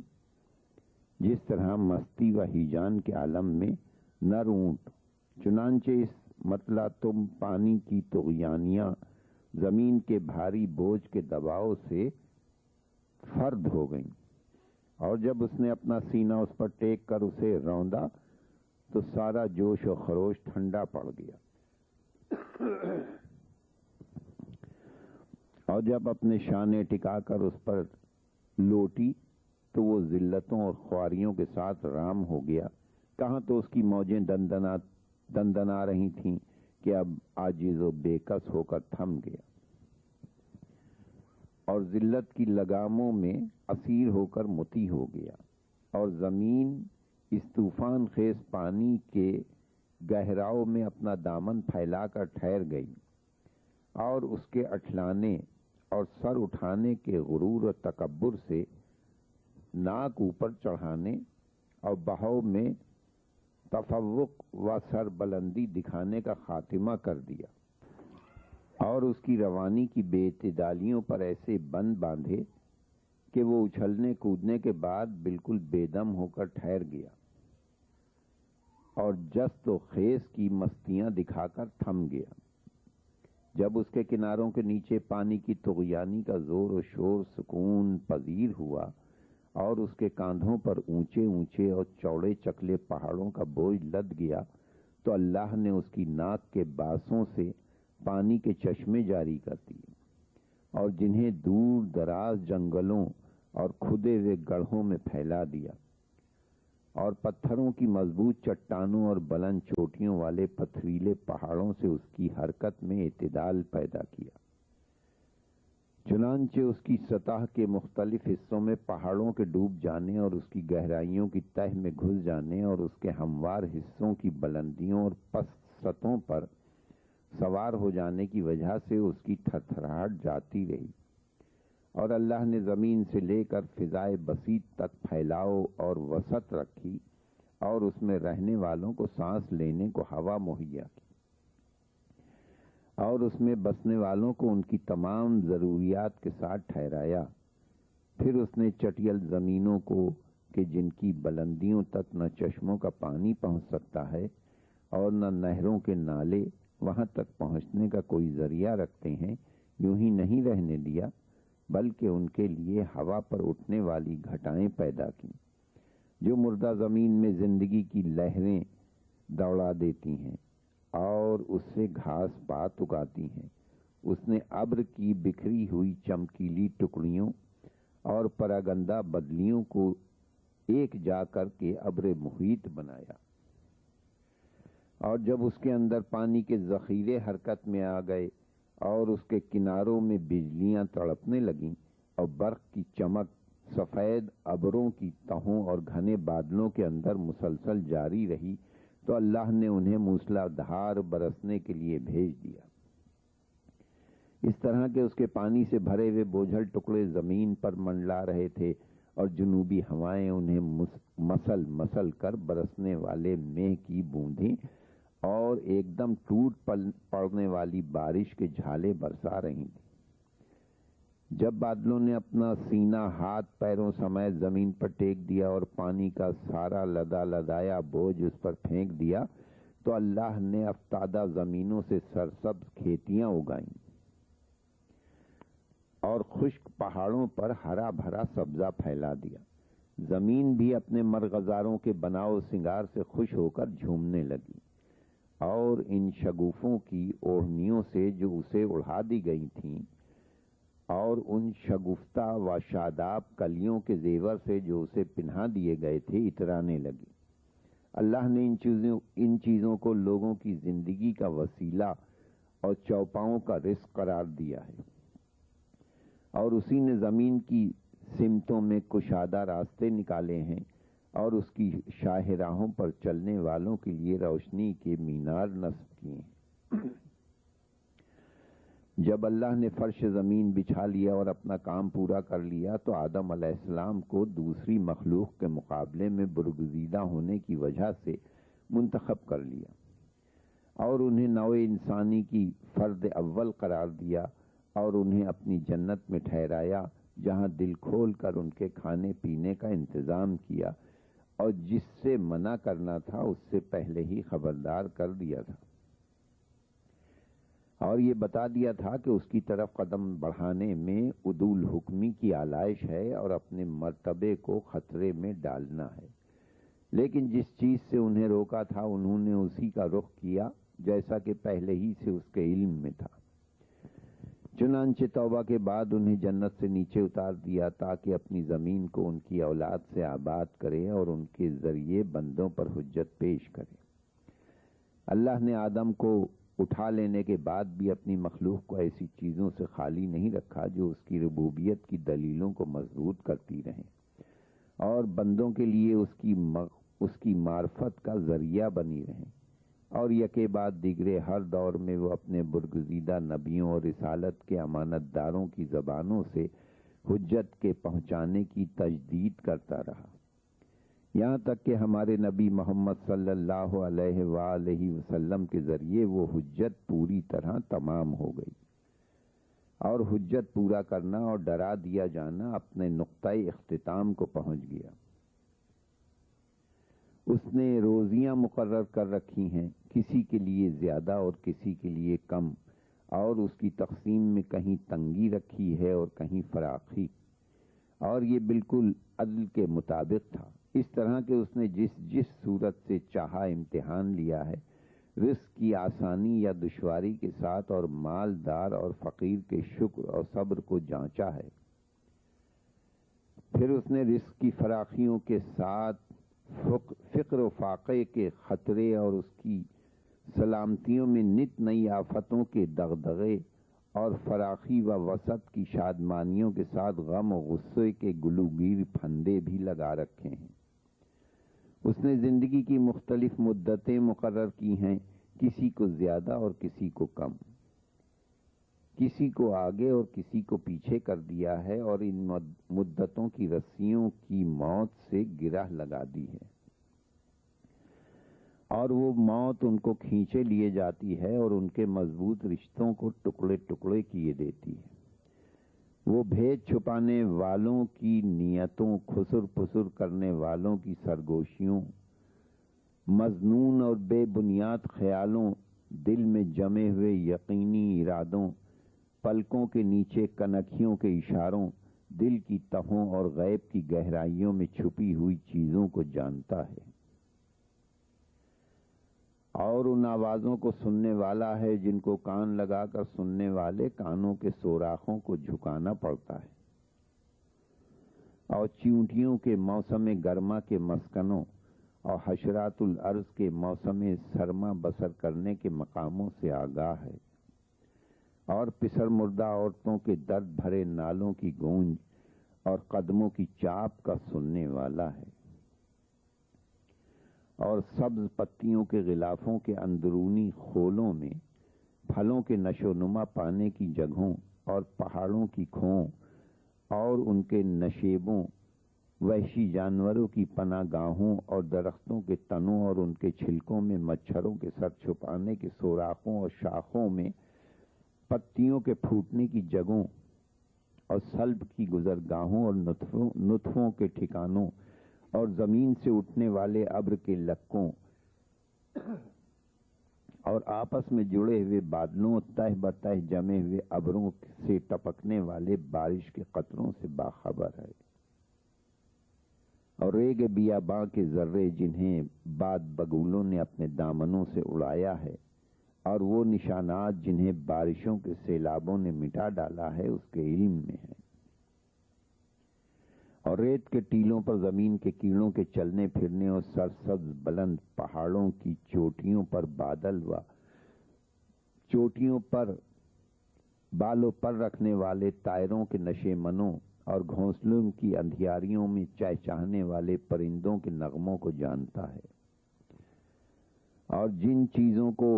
جس طرح مستی و ہیجان کے عالم میں نر اونٹ۔ چنانچہ اس مطلع تم پانی کی طغیانیاں زمین کے بھاری بوجھ کے دباؤ سے فرد ہو گئیں، اور جب اس نے اپنا سینہ اس پر ٹیک کر اسے روندا تو سارا جوش و خروش ٹھنڈا پڑ گیا، اور جب اپنے شانے ٹکا کر اس پر لوٹی تو وہ ذلتوں اور خواریوں کے ساتھ رام ہو گیا۔ کہاں تو اس کی موجیں دندنا رہی تھیں کہ اب عاجز و بے کس ہو کر تھم گیا، اور ذلت کی لگاموں میں اسیر ہو کر مطیع ہو گیا، اور زمین اس طوفان خیز پانی کے گہراؤ میں اپنا دامن پھیلا کر ٹھہر گئی، اور اس کے اٹھلانے اور سر اٹھانے کے غرور و تکبر سے ناک اوپر چڑھانے اور بہاؤ میں تفوق و سر بلندی دکھانے کا خاتمہ کر دیا، اور اس کی روانی کی بے اعتدالیوں پر ایسے بند باندھے کہ وہ اچھلنے کودنے کے بعد بالکل بے دم ہو کر ٹھہر گیا، اور جست و خیز کی مستیاں دکھا کر تھم گیا۔ جب اس کے کناروں کے نیچے پانی کی طغیانی کا زور و شور سکون پذیر ہوا، اور اس کے کاندھوں پر اونچے اونچے اور چوڑے چکلے پہاڑوں کا بوجھ لد گیا، تو اللہ نے اس کی ناک کے باسوں سے پانی کے چشمے جاری کر دیے، اور جنہیں دور دراز جنگلوں اور کھدے ہوئے گڑھوں میں پھیلا دیا، اور پتھروں کی مضبوط چٹانوں اور بلند چوٹیوں والے پتھریلے پہاڑوں سے اس کی حرکت میں اعتدال پیدا کیا۔ چنانچہ اس کی سطح کے مختلف حصوں میں پہاڑوں کے ڈوب جانے اور اس کی گہرائیوں کی تہ میں گھس جانے اور اس کے ہموار حصوں کی بلندیوں اور پست سطحوں پر سوار ہو جانے کی وجہ سے اس کی تھرتھراہٹ جاتی رہی، اور اللہ نے زمین سے لے کر فضائے بسیط تک پھیلاؤ اور وسعت رکھی اور اس میں رہنے والوں کو سانس لینے کو ہوا مہیا کی، اور اس میں بسنے والوں کو ان کی تمام ضروریات کے ساتھ ٹھہرایا۔ پھر اس نے چٹیل زمینوں کو کہ جن کی بلندیوں تک نہ چشموں کا پانی پہنچ سکتا ہے اور نہ نہروں کے نالے وہاں تک پہنچنے کا کوئی ذریعہ رکھتے ہیں، یوں ہی نہیں رہنے دیا، بلکہ ان کے لیے ہوا پر اٹھنے والی گھٹائیں پیدا کی جو مردہ زمین میں زندگی کی لہریں دوڑا دیتی ہیں اور اس سے گھاس پات اگاتی ہیں۔ اس نے ابر کی بکھری ہوئی چمکیلی ٹکڑیوں اور پراگندہ بدلیوں کو ایک جا کر کے ابر محیط بنایا، اور جب اس کے اندر پانی کے ذخیرے حرکت میں آ گئے اور اس کے کناروں میں بجلیاں تڑپنے لگیں اور برق کی چمک سفید ابروں کی تہوں اور گھنے بادلوں کے اندر مسلسل جاری رہی، تو اللہ نے انہیں موسلا دھار برسنے کے لیے بھیج دیا، اس طرح کہ اس کے پانی سے بھرے ہوئے بوجھل ٹکڑے زمین پر منڈلا رہے تھے، اور جنوبی ہوائیں انہیں مسل مسل کر برسنے والے مے کی بوندیں اور ایک دم ٹوٹ پڑنے والی بارش کے جھالے برسا رہی تھیں۔ جب بادلوں نے اپنا سینہ ہاتھ پیروں سمیت زمین پر ٹیک دیا اور پانی کا سارا لدا لدایا بوجھ اس پر پھینک دیا، تو اللہ نے افتادہ زمینوں سے سرسبز کھیتیاں اگائیں اور خشک پہاڑوں پر ہرا بھرا سبزہ پھیلا دیا۔ زمین بھی اپنے مرغزاروں کے بناؤ سنگار سے خوش ہو کر جھومنے لگی، اور ان شگوفوں کی اوڑھنیوں سے جو اسے اڑا دی گئی تھیں اور ان شگفتہ و شاداب کلیوں کے زیور سے جو اسے پہنا دیے گئے تھے اترانے لگی۔ اللہ نے ان چیزوں کو لوگوں کی زندگی کا وسیلہ اور چوپاؤں کا رزق قرار دیا ہے، اور اسی نے زمین کی سمتوں میں کشادہ راستے نکالے ہیں اور اس کی شاہراہوں پر چلنے والوں کے لیے روشنی کے مینار نصب کیے ہیں۔ جب اللہ نے فرش زمین بچھا لیا اور اپنا کام پورا کر لیا، تو آدم علیہ السلام کو دوسری مخلوق کے مقابلے میں برگزیدہ ہونے کی وجہ سے منتخب کر لیا اور انہیں نوع انسانی کی فرد اول قرار دیا، اور انہیں اپنی جنت میں ٹھہرایا جہاں دل کھول کر ان کے کھانے پینے کا انتظام کیا، اور جس سے منع کرنا تھا اس سے پہلے ہی خبردار کر دیا تھا، اور یہ بتا دیا تھا کہ اس کی طرف قدم بڑھانے میں عدول حکمی کی آلائش ہے اور اپنے مرتبے کو خطرے میں ڈالنا ہے، لیکن جس چیز سے انہیں روکا تھا انہوں نے اسی کا رخ کیا جیسا کہ پہلے ہی سے اس کے علم میں تھا۔ چنانچہ توبہ کے بعد انہیں جنت سے نیچے اتار دیا تاکہ اپنی زمین کو ان کی اولاد سے آباد کرے اور ان کے ذریعے بندوں پر حجت پیش کرے۔ اللہ نے آدم کو اٹھا لینے کے بعد بھی اپنی مخلوق کو ایسی چیزوں سے خالی نہیں رکھا جو اس کی ربوبیت کی دلیلوں کو مضبوط کرتی رہیں اور بندوں کے لیے اس کی معرفت کا ذریعہ بنی رہیں، اور یکے بعد دیگرے ہر دور میں وہ اپنے برگزیدہ نبیوں اور رسالت کے امانت داروں کی زبانوں سے حجت کے پہنچانے کی تجدید کرتا رہا، یہاں تک کہ ہمارے نبی محمد صلی اللہ علیہ وآلہ وسلم کے ذریعے وہ حجت پوری طرح تمام ہو گئی، اور حجت پورا کرنا اور ڈرا دیا جانا اپنے نقطۂ اختتام کو پہنچ گیا۔ اس نے روزیاں مقرر کر رکھی ہیں، کسی کے لیے زیادہ اور کسی کے لیے کم، اور اس کی تقسیم میں کہیں تنگی رکھی ہے اور کہیں فراخی، اور یہ بالکل عدل کے مطابق تھا، اس طرح کہ اس نے جس صورت سے چاہا امتحان لیا ہے، رزق کی آسانی یا دشواری کے ساتھ، اور مالدار اور فقیر کے شکر اور صبر کو جانچا ہے۔ پھر اس نے رزق کی فراخیوں کے ساتھ فقر و فاقے کے خطرے اور اس کی سلامتیوں میں نت نئی آفتوں کے دغدغے اور فراخی و وسعت کی شادمانیوں کے ساتھ غم و غصے کے گلوگیر پھندے بھی لگا رکھے ہیں۔ اس نے زندگی کی مختلف مدتیں مقرر کی ہیں، کسی کو زیادہ اور کسی کو کم، کسی کو آگے اور کسی کو پیچھے کر دیا ہے، اور ان مدتوں کی رسیوں کی موت سے گرہ لگا دی ہے، اور وہ موت ان کو کھینچے لیے جاتی ہے اور ان کے مضبوط رشتوں کو ٹکڑے ٹکڑے کیے دیتی ہے۔ وہ بھید چھپانے والوں کی نیتوں، خسر پسر کرنے والوں کی سرگوشیوں، مظنون اور بے بنیاد خیالوں، دل میں جمے ہوئے یقینی ارادوں، پلکوں کے نیچے کنکھیوں کے اشاروں، دل کی تہوں اور غیب کی گہرائیوں میں چھپی ہوئی چیزوں کو جانتا ہے، اور ان آوازوں کو سننے والا ہے جن کو کان لگا کر سننے والے کانوں کے سوراخوں کو جھکانا پڑتا ہے، اور چیونٹیوں کے موسم گرما کے مسکنوں اور حشرات الارض کے موسم سرما بسر کرنے کے مقاموں سے آگاہ ہے، اور پسر مردہ عورتوں کے درد بھرے نالوں کی گونج اور قدموں کی چاپ کا سننے والا ہے، اور سبز پتیوں کے غلافوں کے اندرونی خولوں میں پھلوں کے نشو نما پانے کی جگہوں اور پہاڑوں کی کھوؤں اور ان کے نشیبوں، وحشی جانوروں کی پناہ گاہوں اور درختوں کے تنوں اور ان کے چھلکوں میں مچھروں کے سر چھپانے کے سوراخوں اور شاخوں میں پتیوں کے پھوٹنے کی جگہوں اور سلب کی گزرگاہوں اور نطفوں کے ٹھکانوں اور زمین سے اٹھنے والے ابر کے لکوں اور آپس میں جڑے ہوئے بادلوں، تہ بتہ جمے ہوئے ابروں سے ٹپکنے والے بارش کے قطروں سے باخبر ہے، اور ریگ بیاباں کے ذرے جنہیں باد بگولوں نے اپنے دامنوں سے اڑایا ہے، اور وہ نشانات جنہیں بارشوں کے سیلابوں نے مٹا ڈالا ہے، اس کے علم میں ہے، اور ریت کے ٹیلوں پر زمین کے کیڑوں کے چلنے پھرنے اور سرسبز بلند پہاڑوں کی چوٹیوں پر بادل و چوٹیوں پر بالوں پر رکھنے والے طائروں کے نشے منوں اور گھونسلوں کی اندھیاریوں میں چہچہانے والے پرندوں کے نغموں کو جانتا ہے، اور جن چیزوں کو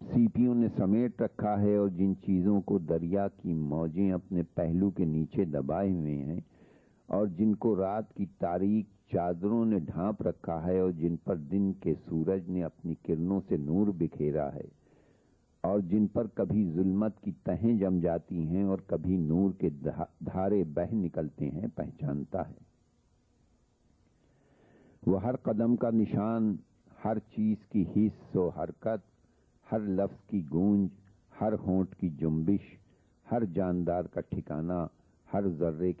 سیپیوں نے سمیٹ رکھا ہے اور جن چیزوں کو دریا کی موجیں اپنے پہلو کے نیچے دبائے ہوئے ہیں، اور جن کو رات کی تاریک چادروں نے ڈھانپ رکھا ہے اور جن پر دن کے سورج نے اپنی کرنوں سے نور بکھیرا ہے، اور جن پر کبھی ظلمت کی تہیں جم جاتی ہیں اور کبھی نور کے دھارے بہہ نکلتے ہیں، پہچانتا ہے۔ وہ ہر قدم کا نشان، ہر چیز کی حس و حرکت، ہر لفظ کی گونج، ہر ہونٹ کی جنبش، ہر جاندار کا ٹھکانہ، ہر ذرے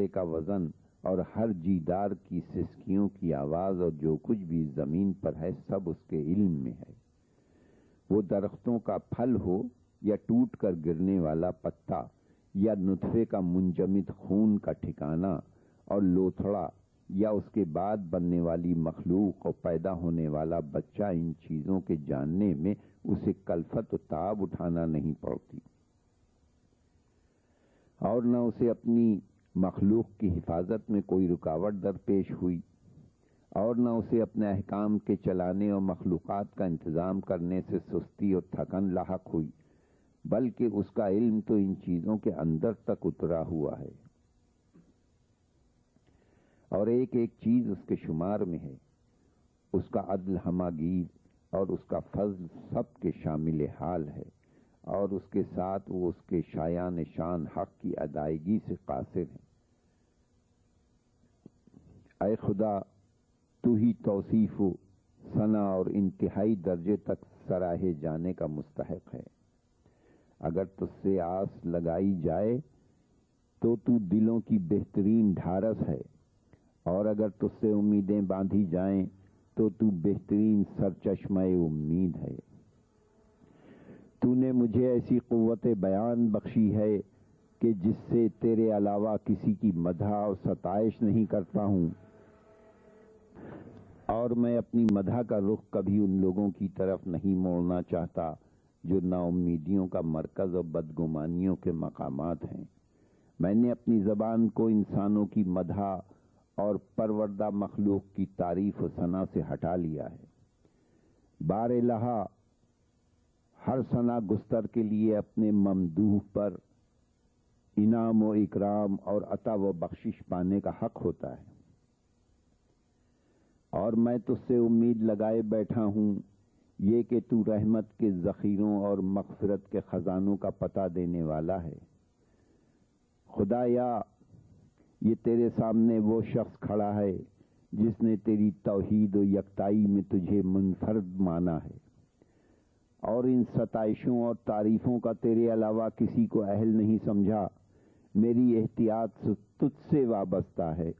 کا وزن اور ہر جیدار کی سسکیوں کی آواز اور جو کچھ بھی زمین پر ہے سب اس کے علم میں ہے۔ وہ درختوں کا پھل ہو یا ٹوٹ کر گرنے والا پتا، یا نطفے کا منجمد خون کا ٹھکانہ اور لوتھڑا، یا اس کے بعد بننے والی مخلوق اور پیدا ہونے والا بچہ، ان چیزوں کے جاننے میں اسے کلفت و تعب اٹھانا نہیں پڑتی، اور نہ اسے اپنی مخلوق کی حفاظت میں کوئی رکاوٹ درپیش ہوئی، اور نہ اسے اپنے احکام کے چلانے اور مخلوقات کا انتظام کرنے سے سستی اور تھکن لاحق ہوئی، بلکہ اس کا علم تو ان چیزوں کے اندر تک اترا ہوا ہے، اور ایک ایک چیز اس کے شمار میں ہے، اس کا عدل ہماگیر اور اس کا فضل سب کے شامل حال ہے، اور اس کے ساتھ وہ اس کے شایان شان حق کی ادائیگی سے قاصر ہیں۔ اے خدا، تو ہی توصیف و ثنا اور انتہائی درجے تک سراہے جانے کا مستحق ہے۔ اگر تجھ سے آس لگائی جائے تو دلوں کی بہترین ڈھارس ہے، اور اگر تجھ سے امیدیں باندھی جائیں تو بہترین سرچشمہ امید ہے۔ تو نے مجھے ایسی قوت بیان بخشی ہے کہ جس سے تیرے علاوہ کسی کی مدح اور ستائش نہیں کرتا ہوں، اور میں اپنی مدح کا رخ کبھی ان لوگوں کی طرف نہیں موڑنا چاہتا جو نا امیدیوں کا مرکز اور بدگمانیوں کے مقامات ہیں۔ میں نے اپنی زبان کو انسانوں کی مدح اور پروردہ مخلوق کی تعریف و ثنا سے ہٹا لیا ہے۔ بار الہا ہر ثنا گستر کے لیے اپنے ممدوح پر انعام و اکرام اور عطا و بخشش پانے کا حق ہوتا ہے، اور میں تجھ سے امید لگائے بیٹھا ہوں یہ کہ تو رحمت کے ذخیروں اور مغفرت کے خزانوں کا پتہ دینے والا ہے۔ خدایا، یہ تیرے سامنے وہ شخص کھڑا ہے جس نے تیری توحید و یکتائی میں تجھے منفرد مانا ہے، اور ان ستائشوں اور تعریفوں کا تیرے علاوہ کسی کو اہل نہیں سمجھا۔ میری احتیاط تجھ سے وابستہ ہے،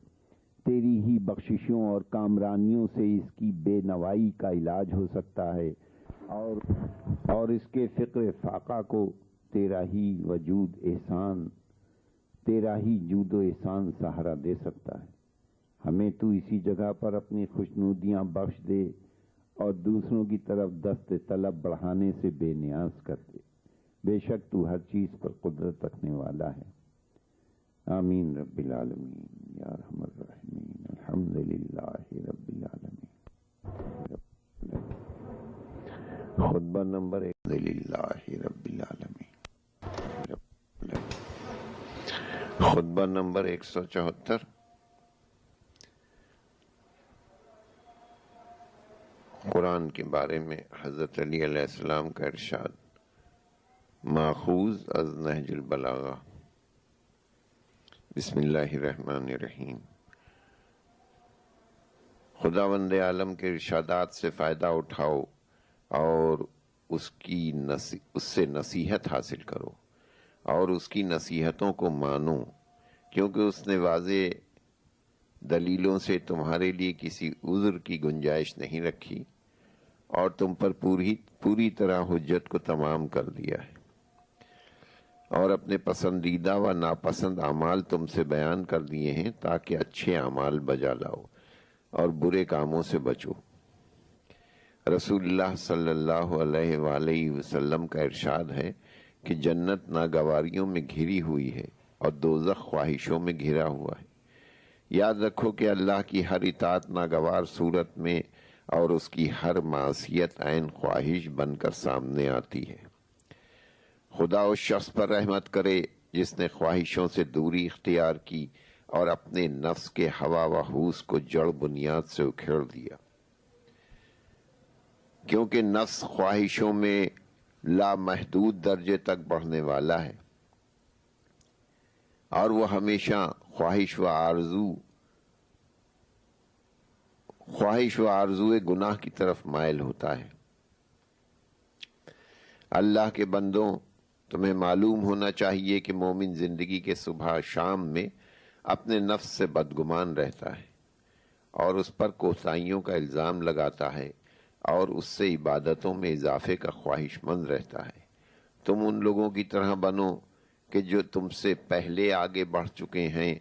تیری ہی بخششوں اور کامرانیوں سے اس کی بے نوائی کا علاج ہو سکتا ہے، اور اس کے فقر فاقہ کو تیرا ہی جود و احسان سہارا دے سکتا ہے۔ ہمیں تو اسی جگہ پر اپنی خوشنودیاں بخش دے اور دوسروں کی طرف دست طلب بڑھانے سے بے نیاز کر دے۔ بے شک تو ہر چیز پر قدرت رکھنے والا ہے۔ آمین رب العالمین یا ارحم الراحمین۔ الحمدللہ رب العالمین۔ خطبہ نمبر الحمدللہ رب العالمین۔ خطبہ نمبر 174۔ قرآن کے بارے میں حضرت علی علیہ السلام کا ارشاد، ماخوذ از نہج البلاغہ۔ بسم اللہ الرحمن الرحیم۔ خداوند عالم کے ارشادات سے فائدہ اٹھاؤ اور اس سے نصیحت حاصل کرو اور اس کی نصیحتوں کو مانو، کیونکہ اس نے واضح دلیلوں سے تمہارے لیے کسی عذر کی گنجائش نہیں رکھی اور تم پر پوری طرح حجت کو تمام کر دیا ہے، اور اپنے پسندیدہ و ناپسند اعمال تم سے بیان کر دیے ہیں تاکہ اچھے اعمال بجا لاؤ اور برے کاموں سے بچو۔ رسول اللہ صلی اللہ علیہ وآلہ وسلم کا ارشاد ہے کہ جنت ناگواریوں میں گھری ہوئی ہے اور دوزخ خواہشوں میں گھرا ہوا ہے۔ یاد رکھو کہ اللہ کی ہر اطاعت ناگوار صورت میں اور اس کی ہر معصیت عین خواہش بن کر سامنے آتی ہے۔ خدا اس شخص پر رحمت کرے جس نے خواہشوں سے دوری اختیار کی اور اپنے نفس کے ہوا و حوث کو جڑ بنیاد سے اکھیڑ دیا، کیونکہ نفس خواہشوں میں لامحدود درجے تک بڑھنے والا ہے، اور وہ ہمیشہ خواہش و آرزوئے گناہ کی طرف مائل ہوتا ہے۔ اللہ کے بندوں، تمہیں معلوم ہونا چاہیے کہ مومن زندگی کے صبح شام میں اپنے نفس سے بدگمان رہتا ہے اور اس پر کوتاہیوں کا الزام لگاتا ہے اور اس سے عبادتوں میں اضافے کا خواہش مند رہتا ہے۔ تم ان لوگوں کی طرح بنو کہ جو تم سے پہلے آگے بڑھ چکے ہیں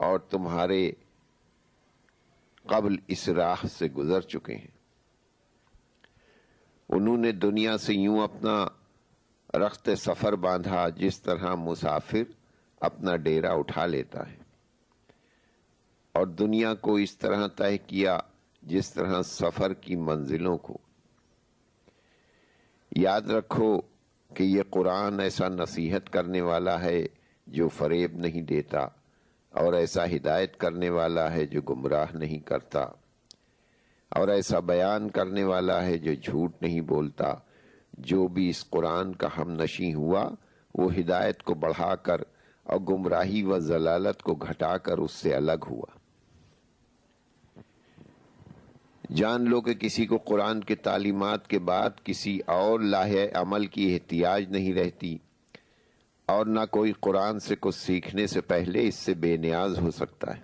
اور تمہارے قبل اس راہ سے گزر چکے ہیں۔ انہوں نے دنیا سے یوں اپنا رخت سفر باندھا جس طرح مسافر اپنا ڈیرا اٹھا لیتا ہے، اور دنیا کو اس طرح طے کیا جس طرح سفر کی منزلوں کو۔ یاد رکھو کہ یہ قرآن ایسا نصیحت کرنے والا ہے جو فریب نہیں دیتا، اور ایسا ہدایت کرنے والا ہے جو گمراہ نہیں کرتا، اور ایسا بیان کرنے والا ہے جو جھوٹ نہیں بولتا۔ جو بھی اس قرآن کا ہم نشیں ہوا وہ ہدایت کو بڑھا کر اور گمراہی و ضلالت کو گھٹا کر اس سے الگ ہوا۔ جان لو کہ کسی کو قرآن کے تعلیمات کے بعد کسی اور لاہے عمل کی احتیاج نہیں رہتی، اور نہ کوئی قرآن سے کچھ سیکھنے سے پہلے اس سے بے نیاز ہو سکتا ہے۔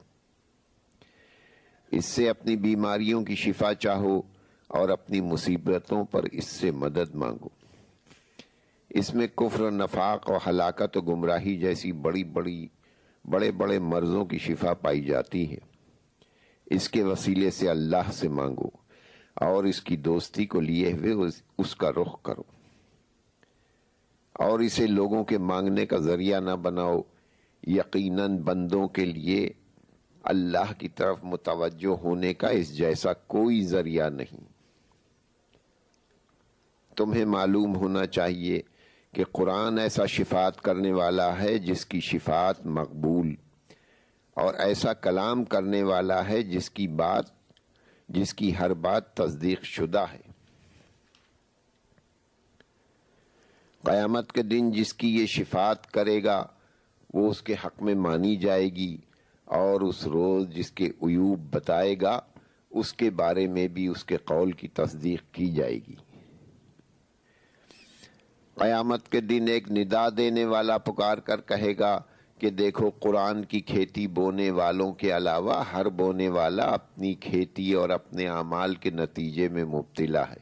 اس سے اپنی بیماریوں کی شفا چاہو اور اپنی مصیبتوں پر اس سے مدد مانگو۔ اس میں کفر و نفاق اور ہلاکت و گمراہی جیسی بڑے بڑے مرضوں کی شفا پائی جاتی ہے۔ اس کے وسیلے سے اللہ سے مانگو اور اس کی دوستی کو لیے ہوئے اس کا رخ کرو، اور اسے لوگوں کے مانگنے کا ذریعہ نہ بناؤ۔ یقیناً بندوں کے لیے اللہ کی طرف متوجہ ہونے کا اس جیسا کوئی ذریعہ نہیں۔ تمہیں معلوم ہونا چاہیے کہ قرآن ایسا شفاعت کرنے والا ہے جس کی شفاعت مقبول، اور ایسا کلام کرنے والا ہے جس کی ہر بات تصدیق شدہ ہے۔ قیامت کے دن جس کی یہ شفاعت کرے گا وہ اس کے حق میں مانی جائے گی، اور اس روز جس کے عیوب بتائے گا اس کے بارے میں بھی اس کے قول کی تصدیق کی جائے گی۔ قیامت کے دن ایک ندا دینے والا پکار کر کہے گا کہ دیکھو، قرآن کی کھیتی بونے والوں کے علاوہ ہر بونے والا اپنی کھیتی اور اپنے اعمال کے نتیجے میں مبتلا ہے،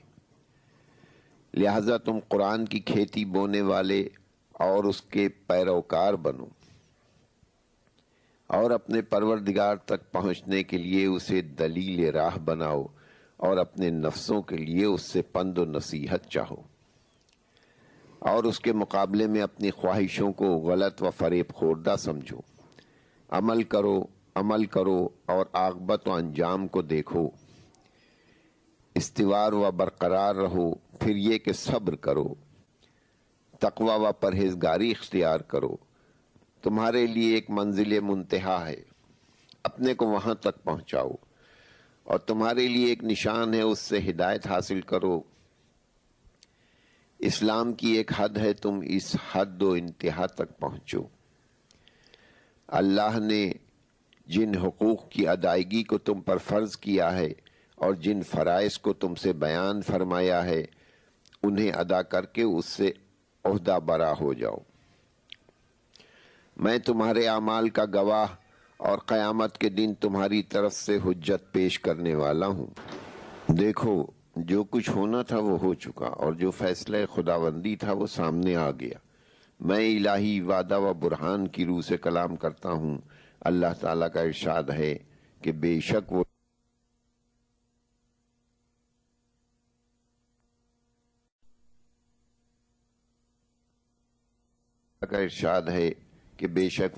لہذا تم قرآن کی کھیتی بونے والے اور اس کے پیروکار بنو، اور اپنے پروردگار تک پہنچنے کے لیے اسے دلیل راہ بناؤ، اور اپنے نفسوں کے لیے اس سے پند و نصیحت چاہو، اور اس کے مقابلے میں اپنی خواہشوں کو غلط و فریب خوردہ سمجھو۔ عمل کرو اور عاقبت و انجام کو دیکھو، استوار و برقرار رہو، پھر یہ کہ صبر کرو، تقوی و پرہیزگاری اختیار کرو۔ تمہارے لیے ایک منزل منتہا ہے، اپنے کو وہاں تک پہنچاؤ، اور تمہارے لیے ایک نشان ہے، اس سے ہدایت حاصل کرو۔ اسلام کی ایک حد ہے، تم اس حد و انتہا تک پہنچو۔ اللہ نے جن حقوق کی ادائیگی کو تم پر فرض کیا ہے اور جن فرائض کو تم سے بیان فرمایا ہے، انہیں ادا کر کے اس سے عہدہ برا ہو جاؤ۔ میں تمہارے اعمال کا گواہ اور قیامت کے دن تمہاری طرف سے حجت پیش کرنے والا ہوں۔ دیکھو، جو کچھ ہونا تھا وہ ہو چکا، اور جو فیصلہ خداوندی تھا وہ سامنے آ گیا۔ میں الہی وعدہ و برہان کی روح سے کلام کرتا ہوں۔ اللہ تعالیٰ کا ارشاد ہے کہ بے شک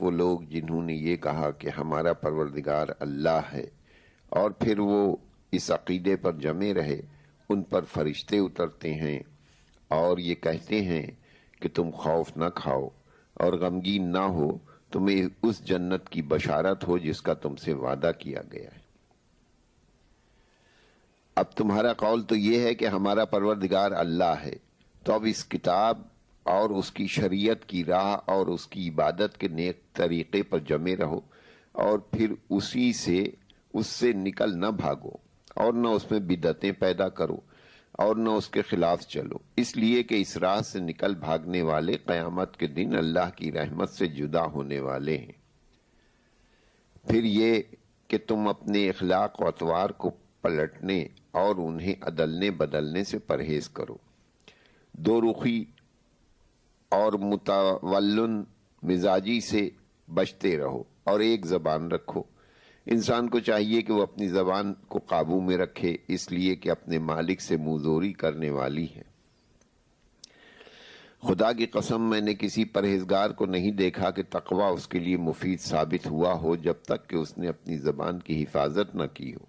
وہ لوگ جنہوں نے یہ کہا کہ ہمارا پروردگار اللہ ہے، اور پھر وہ اس عقیدے پر جمے رہے، ان پر فرشتے اترتے ہیں اور یہ کہتے ہیں کہ تم خوف نہ کھاؤ اور غمگین نہ ہو، تمہیں اس جنت کی بشارت ہو جس کا تم سے وعدہ کیا گیا ہے۔ اب تمہارا قول تو یہ ہے کہ ہمارا پروردگار اللہ ہے، تو اب اس کتاب اور اس کی شریعت کی راہ اور اس کی عبادت کے نیک طریقے پر جمے رہو، اور پھر اس سے نکل نہ بھاگو، اور نہ اس میں بدعتیں پیدا کرو، اور نہ اس کے خلاف چلو، اس لیے کہ اس راہ سے نکل بھاگنے والے قیامت کے دن اللہ کی رحمت سے جدا ہونے والے ہیں۔ پھر یہ کہ تم اپنے اخلاق و اطوار کو پلٹنے اور انہیں عدلنے بدلنے سے پرہیز کرو، دو رخی اور متولن مزاجی سے بچتے رہو، اور ایک زبان رکھو۔ انسان کو چاہیے کہ وہ اپنی زبان کو قابو میں رکھے، اس لیے کہ اپنے مالک سے منہ کرنے والی ہے۔ خدا کی قسم، میں نے کسی پرہیزگار کو نہیں دیکھا کہ تقوی اس کے لیے مفید ثابت ہوا ہو جب تک کہ اس نے اپنی زبان کی حفاظت نہ کی ہو۔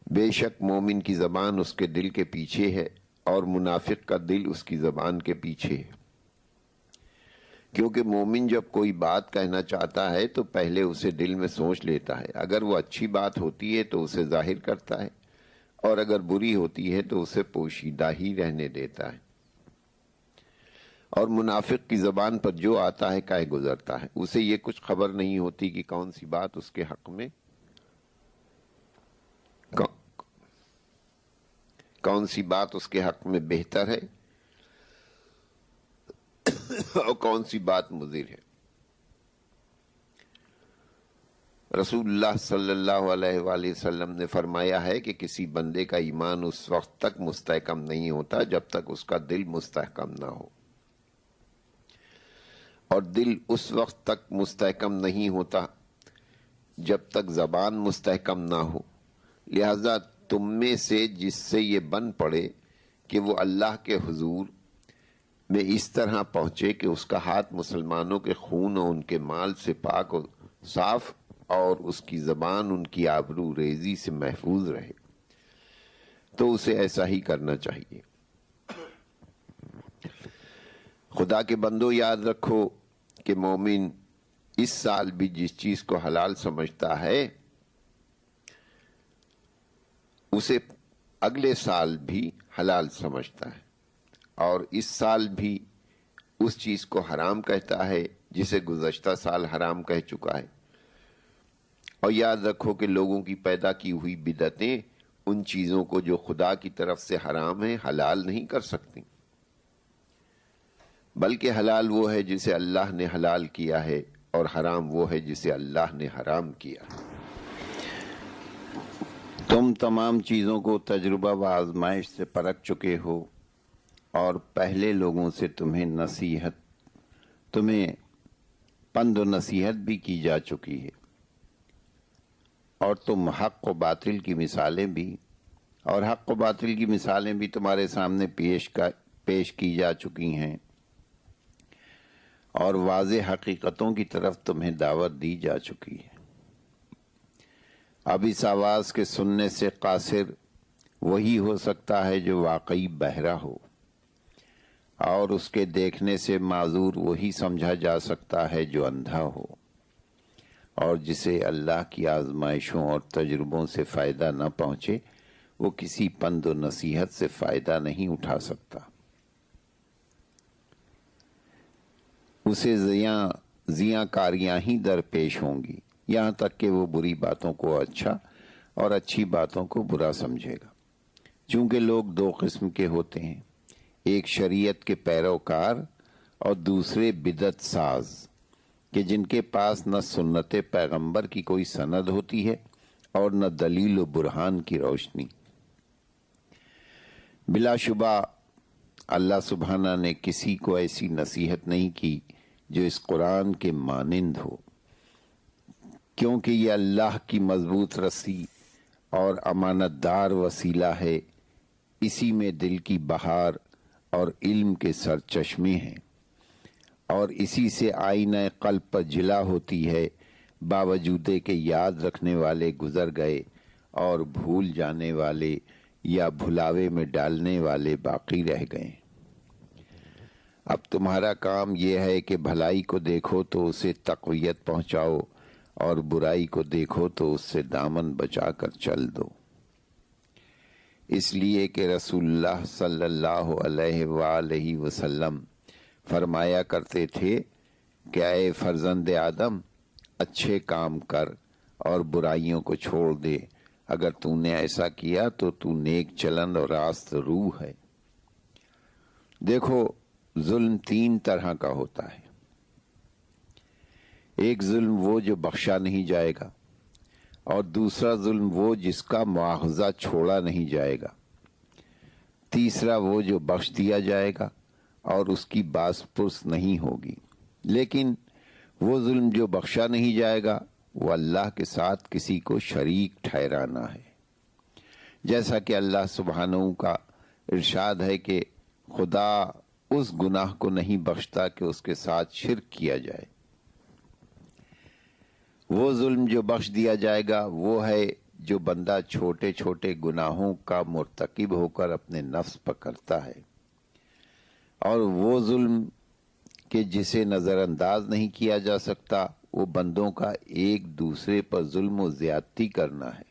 بے شک مومن کی زبان اس کے دل کے پیچھے ہے، اور منافق کا دل اس کی زبان کے پیچھے ہے، کیونکہ مومن جب کوئی بات کہنا چاہتا ہے تو پہلے اسے دل میں سوچ لیتا ہے، اگر وہ اچھی بات ہوتی ہے تو اسے ظاہر کرتا ہے، اور اگر بری ہوتی ہے تو اسے پوشیدہ ہی رہنے دیتا ہے۔ اور منافق کی زبان پر جو آتا ہے کہہ گزرتا ہے، اسے یہ کچھ خبر نہیں ہوتی کہ کون سی بات اس کے حق میں بہتر ہے اور کون سی بات مضر ہے۔ رسول اللہ صلی اللہ علیہ وآلہ وسلم نے فرمایا ہے کہ کسی بندے کا ایمان اس وقت تک مستحکم نہیں ہوتا جب تک اس کا دل مستحکم نہ ہو۔ اور دل اس وقت تک مستحکم نہیں ہوتا جب تک زبان مستحکم نہ ہو۔ لہذا تم میں سے جس سے یہ بن پڑے کہ وہ اللہ کے حضور میں اس طرح پہنچے کہ اس کا ہاتھ مسلمانوں کے خون اور ان کے مال سے پاک و صاف اور اس کی زبان ان کی آبرو ریزی سے محفوظ رہے، تو اسے ایسا ہی کرنا چاہیے۔ خدا کے بندو، یاد رکھو کہ مومن اس سال بھی جس چیز کو حلال سمجھتا ہے اسے اگلے سال بھی حلال سمجھتا ہے، اور اس سال بھی اس چیز کو حرام کہتا ہے جسے گزشتہ سال حرام کہہ چکا ہے۔ اور یاد رکھو کہ لوگوں کی پیدا کی ہوئی بدعتیں ان چیزوں کو جو خدا کی طرف سے حرام ہیں حلال نہیں کر سکتی، بلکہ حلال وہ ہے جسے اللہ نے حلال کیا ہے، اور حرام وہ ہے جسے اللہ نے حرام کیا ہے۔ تم تمام چیزوں کو تجربہ و آزمائش سے پرکھ چکے ہو، اور پہلے لوگوں سے تمہیں پند و نصیحت بھی کی جا چکی ہے، اور تم حق و باطل کی مثالیں بھی تمہارے سامنے پیش کی جا چکی ہیں، اور واضح حقیقتوں کی طرف تمہیں دعوت دی جا چکی ہے۔ اب اس آواز کے سننے سے قاصر وہی ہو سکتا ہے جو واقعی بہرا ہو، اور اس کے دیکھنے سے معذور وہی سمجھا جا سکتا ہے جو اندھا ہو، اور جسے اللہ کی آزمائشوں اور تجربوں سے فائدہ نہ پہنچے وہ کسی پند و نصیحت سے فائدہ نہیں اٹھا سکتا۔ اسے زیاں کاریاں ہی درپیش ہوں گی، یہاں تک کہ وہ بری باتوں کو اچھا اور اچھی باتوں کو برا سمجھے گا۔ چونکہ لوگ دو قسم کے ہوتے ہیں، ایک شریعت کے پیروکار اور دوسرے بدعت ساز، کہ جن کے پاس نہ سنت پیغمبر کی کوئی سند ہوتی ہے اور نہ دلیل و برہان کی روشنی۔ بلا شبہ اللہ سبحانہ نے کسی کو ایسی نصیحت نہیں کی جو اس قرآن کے مانند ہو، کیونکہ یہ اللہ کی مضبوط رسی اور امانت دار وسیلہ ہے، اسی میں دل کی بہار اور علم کے سرچشمے ہیں، اور اسی سے آئینہ قلب پر جلا ہوتی ہے، باوجود کہ یاد رکھنے والے گزر گئے اور بھول جانے والے یا بھلاوے میں ڈالنے والے باقی رہ گئے۔ اب تمہارا کام یہ ہے کہ بھلائی کو دیکھو تو اسے تقویت پہنچاؤ، اور برائی کو دیکھو تو اس سے دامن بچا کر چل دو، اس لیے کہ رسول اللہ صلی اللہ علیہ وآلہ وسلم فرمایا کرتے تھے کہ اے فرزند آدم، اچھے کام کر اور برائیوں کو چھوڑ دے، اگر تو نے ایسا کیا تو تو نیک چلند اور راست روح ہے۔ دیکھو، ظلم تین طرح کا ہوتا ہے۔ ایک ظلم وہ جو بخشا نہیں جائے گا، اور دوسرا ظلم وہ جس کا مواخذہ چھوڑا نہیں جائے گا، تیسرا وہ جو بخش دیا جائے گا اور اس کی باز پرس نہیں ہوگی۔ لیکن وہ ظلم جو بخشا نہیں جائے گا وہ اللہ کے ساتھ کسی کو شریک ٹھہرانا ہے، جیسا کہ اللہ سبحانہ کا ارشاد ہے کہ خدا اس گناہ کو نہیں بخشتا کہ اس کے ساتھ شرک کیا جائے۔ وہ ظلم جو بخش دیا جائے گا وہ ہے جو بندہ چھوٹے چھوٹے گناہوں کا مرتکب ہو کر اپنے نفس پر کرتا ہے، اور وہ ظلم کہ جسے نظر انداز نہیں کیا جا سکتا وہ بندوں کا ایک دوسرے پر ظلم و زیادتی کرنا ہے،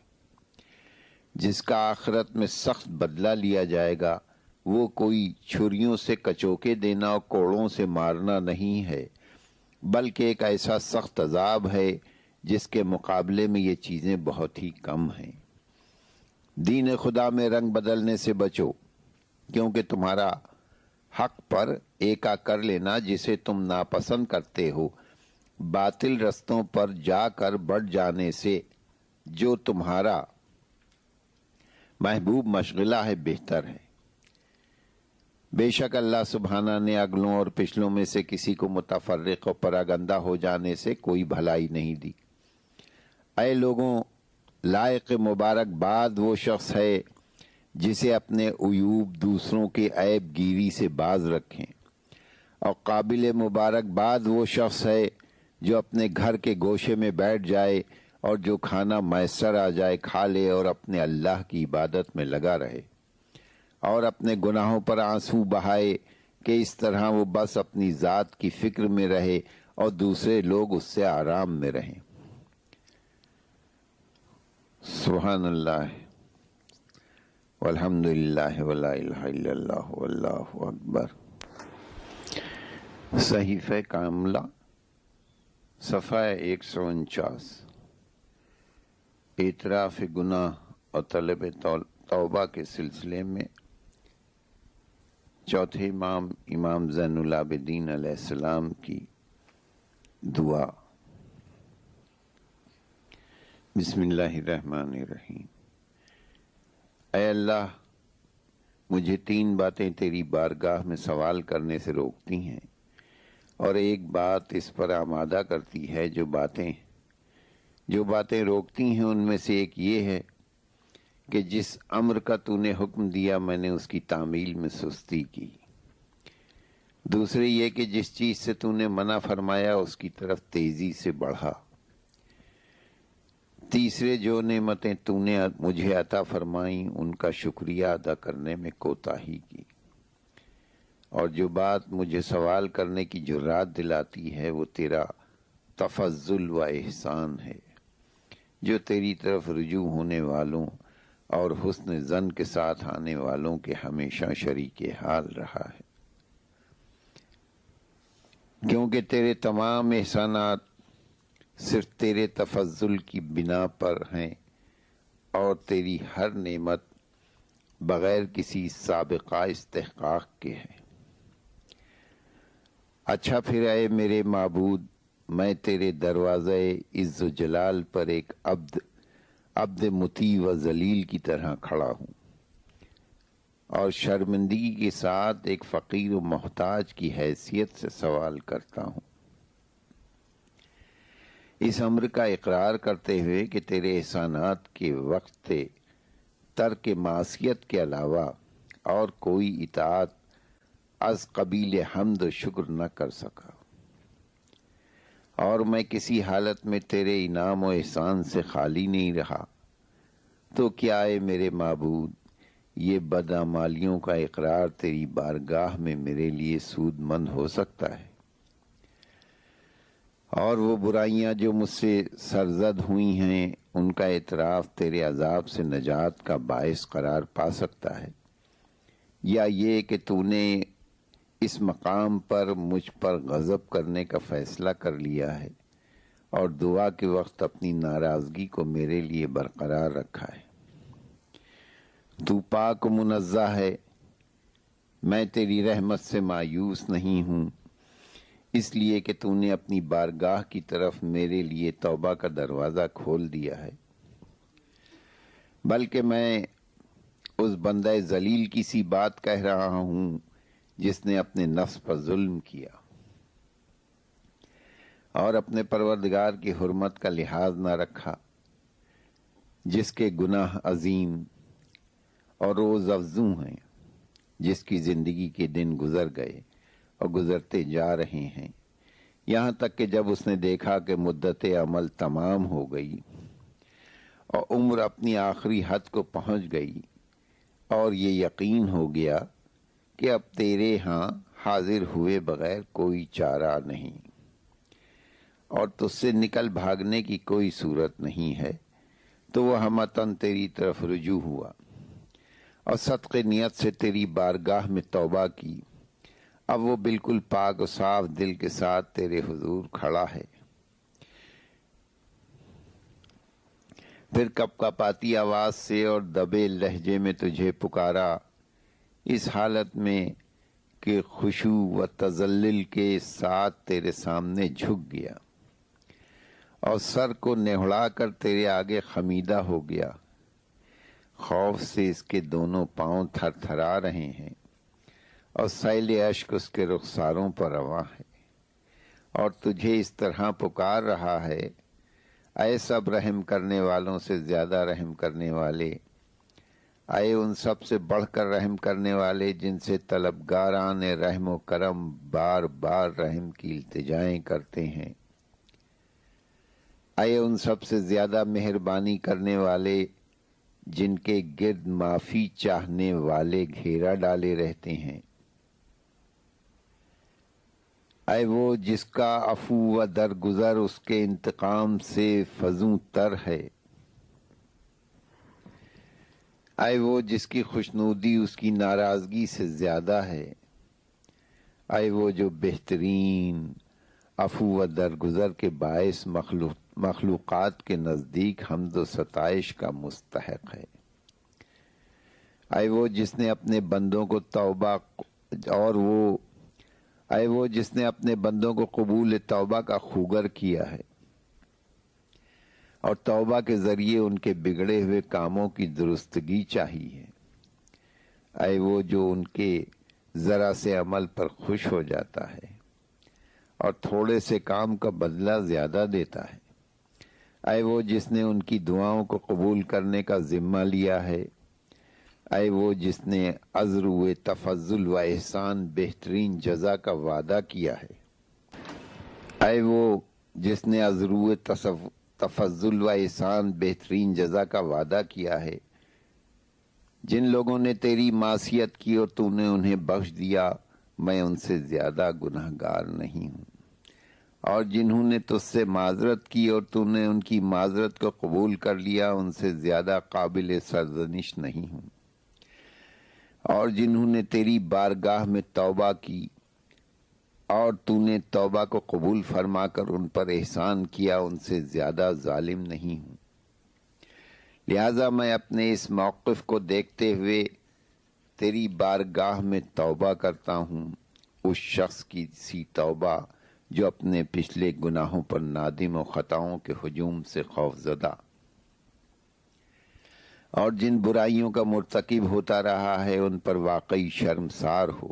جس کا آخرت میں سخت بدلہ لیا جائے گا۔ وہ کوئی چھریوں سے کچوکے دینا اور کوڑوں سے مارنا نہیں ہے، بلکہ ایک ایسا سخت عذاب ہے جس کے مقابلے میں یہ چیزیں بہت ہی کم ہیں۔ دین خدا میں رنگ بدلنے سے بچو، کیونکہ تمہارا حق پر ایکا کر لینا جسے تم ناپسند کرتے ہو باطل رستوں پر جا کر بڑھ جانے سے جو تمہارا محبوب مشغلہ ہے بہتر ہے۔ بے شک اللہ سبحانہ نے اگلوں اور پچھلوں میں سے کسی کو متفرق اور پراگندہ ہو جانے سے کوئی بھلائی نہیں دی۔ اے لوگوں، لائق مبارکباد وہ شخص ہے جسے اپنے عیوب دوسروں کے عیب گیری سے باز رکھیں، اور قابل مبارکباد وہ شخص ہے جو اپنے گھر کے گوشے میں بیٹھ جائے اور جو کھانا میسر آ جائے کھا لے اور اپنے اللہ کی عبادت میں لگا رہے، اور اپنے گناہوں پر آنسو بہائے کہ اس طرح وہ بس اپنی ذات کی فکر میں رہے اور دوسرے لوگ اس سے آرام میں رہیں۔ سبحان اللہ والحمد للہ ولا الہ الا اللہ واللہ اکبر۔ صحیفہ کاملہ صفحہ 149۔ اعتراف گناہ اور طلب توبہ کے سلسلے میں چوتھے امام زین العابدین علیہ السلام کی دعا۔ بسم اللہ الرحمن الرحیم۔ اے اللہ، مجھے 3 باتیں تیری بارگاہ میں سوال کرنے سے روکتی ہیں، اور ایک بات اس پر آمادہ کرتی ہے۔ جو باتیں روکتی ہیں ان میں سے ایک یہ ہے کہ جس امر کا تو نے حکم دیا میں نے اس کی تعمیل میں سستی کی۔ دوسرے یہ کہ جس چیز سے تو نے منع فرمایا اس کی طرف تیزی سے بڑھا۔ تیسرے جو نعمتیں تو نے مجھے عطا فرمائیں ان کا شکریہ ادا کرنے میں کوتاہی کی۔ اور جو بات مجھے سوال کرنے کی جرات دلاتی ہے وہ تیرا تفضل و احسان ہے، جو تیری طرف رجوع ہونے والوں اور حسن ظن کے ساتھ آنے والوں کے ہمیشہ شریک حال رہا ہے۔ کیونکہ تیرے تمام احسانات صرف تیرے تفضل کی بنا پر ہیں، اور تیری ہر نعمت بغیر کسی سابقہ استحقاق کے ہے۔ اچھا پھر اے میرے معبود، میں تیرے دروازے عز و جلال پر ایک عبد مطیع و ذلیل کی طرح کھڑا ہوں، اور شرمندگی کے ساتھ ایک فقیر و محتاج کی حیثیت سے سوال کرتا ہوں، اس امر کا اقرار کرتے ہوئے کہ تیرے احسانات کے وقت ترک معصیت کے علاوہ اور کوئی اطاعت از قبیل حمد و شکر نہ کر سکا، اور میں کسی حالت میں تیرے انعام و احسان سے خالی نہیں رہا، تو کیا ہے میرے معبود یہ بدعمالیوں کا اقرار تیری بارگاہ میں میرے لیے سود مند ہو سکتا ہے؟ اور وہ برائیاں جو مجھ سے سرزد ہوئی ہیں ان کا اعتراف تیرے عذاب سے نجات کا باعث قرار پا سکتا ہے؟ یا یہ کہ تو نے اس مقام پر مجھ پر غضب کرنے کا فیصلہ کر لیا ہے اور دعا کے وقت اپنی ناراضگی کو میرے لیے برقرار رکھا ہے؟ تو پاک و منزہ ہے، میں تیری رحمت سے مایوس نہیں ہوں، اس لیے کہ تو نے اپنی بارگاہ کی طرف میرے لیے توبہ کا دروازہ کھول دیا ہے، بلکہ میں اس بندہ ذلیل کی سی بات کہہ رہا ہوں جس نے اپنے نفس پر ظلم کیا اور اپنے پروردگار کی حرمت کا لحاظ نہ رکھا، جس کے گناہ عظیم اور روز افزوں ہیں، جس کی زندگی کے دن گزر گئے اور گزرتے جا رہے ہیں، یہاں تک کہ جب اس نے دیکھا کہ مدت عمل تمام ہو گئی اور عمر اپنی آخری حد کو پہنچ گئی، اور یہ یقین ہو گیا کہ اب تیرے ہاں حاضر ہوئے بغیر کوئی چارہ نہیں اور تجھ سے نکل بھاگنے کی کوئی صورت نہیں ہے، تو وہ ہمتاً تیری طرف رجوع ہوا اور صدق نیت سے تیری بارگاہ میں توبہ کی۔ اب وہ بالکل پاک و صاف دل کے ساتھ تیرے حضور کھڑا ہے۔ پھر کپکپاتی آواز سے اور دبے لہجے میں تجھے پکارا، اس حالت میں کہ خشوع و تذلل کے ساتھ تیرے سامنے جھک گیا اور سر کو نہڑا کر تیرے آگے خمیدہ ہو گیا۔ خوف سے اس کے دونوں پاؤں تھر تھرا رہے ہیں اور سیل اشک اس کے رخساروں پر رواں ہے، اور تجھے اس طرح پکار رہا ہے، اے سب رحم کرنے والوں سے زیادہ رحم کرنے والے، اے ان سب سے بڑھ کر رحم کرنے والے جن سے طلبگاران رحم و کرم بار بار رحم کی التجائیں کرتے ہیں، اے ان سب سے زیادہ مہربانی کرنے والے جن کے گرد معافی چاہنے والے گھیرا ڈالے رہتے ہیں، اے وہ جس کا عفو و درگزر اس کے انتقام سے فزوں تر ہے، اے وہ جس کی خوشنودی اس کی ناراضگی سے زیادہ ہے، اے وہ جو بہترین عفو و درگزر کے باعث مخلوقات کے نزدیک حمد و ستائش کا مستحق ہے، اے وہ جس نے اپنے بندوں کو اے وہ جس نے اپنے بندوں کو قبول توبہ کا خوگر کیا ہے اور توبہ کے ذریعے ان کے بگڑے ہوئے کاموں کی درستگی چاہی ہے، اے وہ جو ان کے ذرا سے عمل پر خوش ہو جاتا ہے اور تھوڑے سے کام کا بدلہ زیادہ دیتا ہے، اے وہ جس نے ان کی دعاؤں کو قبول کرنے کا ذمہ لیا ہے، اے وہ جس نے عذر و تفضل و احسان بہترین جزا کا وعدہ کیا ہے، اے وہ جس نے عذر و تفضل و احسان بہترین جزا کا وعدہ کیا ہے، جن لوگوں نے تیری معصیت کی اور تو نے انہیں بخش دیا، میں ان سے زیادہ گناہگار نہیں ہوں، اور جنہوں نے تجھ سے معذرت کی اور تو نے ان کی معذرت کو قبول کر لیا، ان سے زیادہ قابل سرزنش نہیں ہوں، اور جنہوں نے تیری بارگاہ میں توبہ کی اور تو نے توبہ کو قبول فرما کر ان پر احسان کیا، ان سے زیادہ ظالم نہیں ہوں، لہذا میں اپنے اس موقف کو دیکھتے ہوئے تیری بارگاہ میں توبہ کرتا ہوں، اس شخص کی سی توبہ جو اپنے پچھلے گناہوں پر نادم و خطاؤں کے ہجوم سے خوف زدہ اور جن برائیوں کا مرتکب ہوتا رہا ہے ان پر واقعی شرمسار ہو،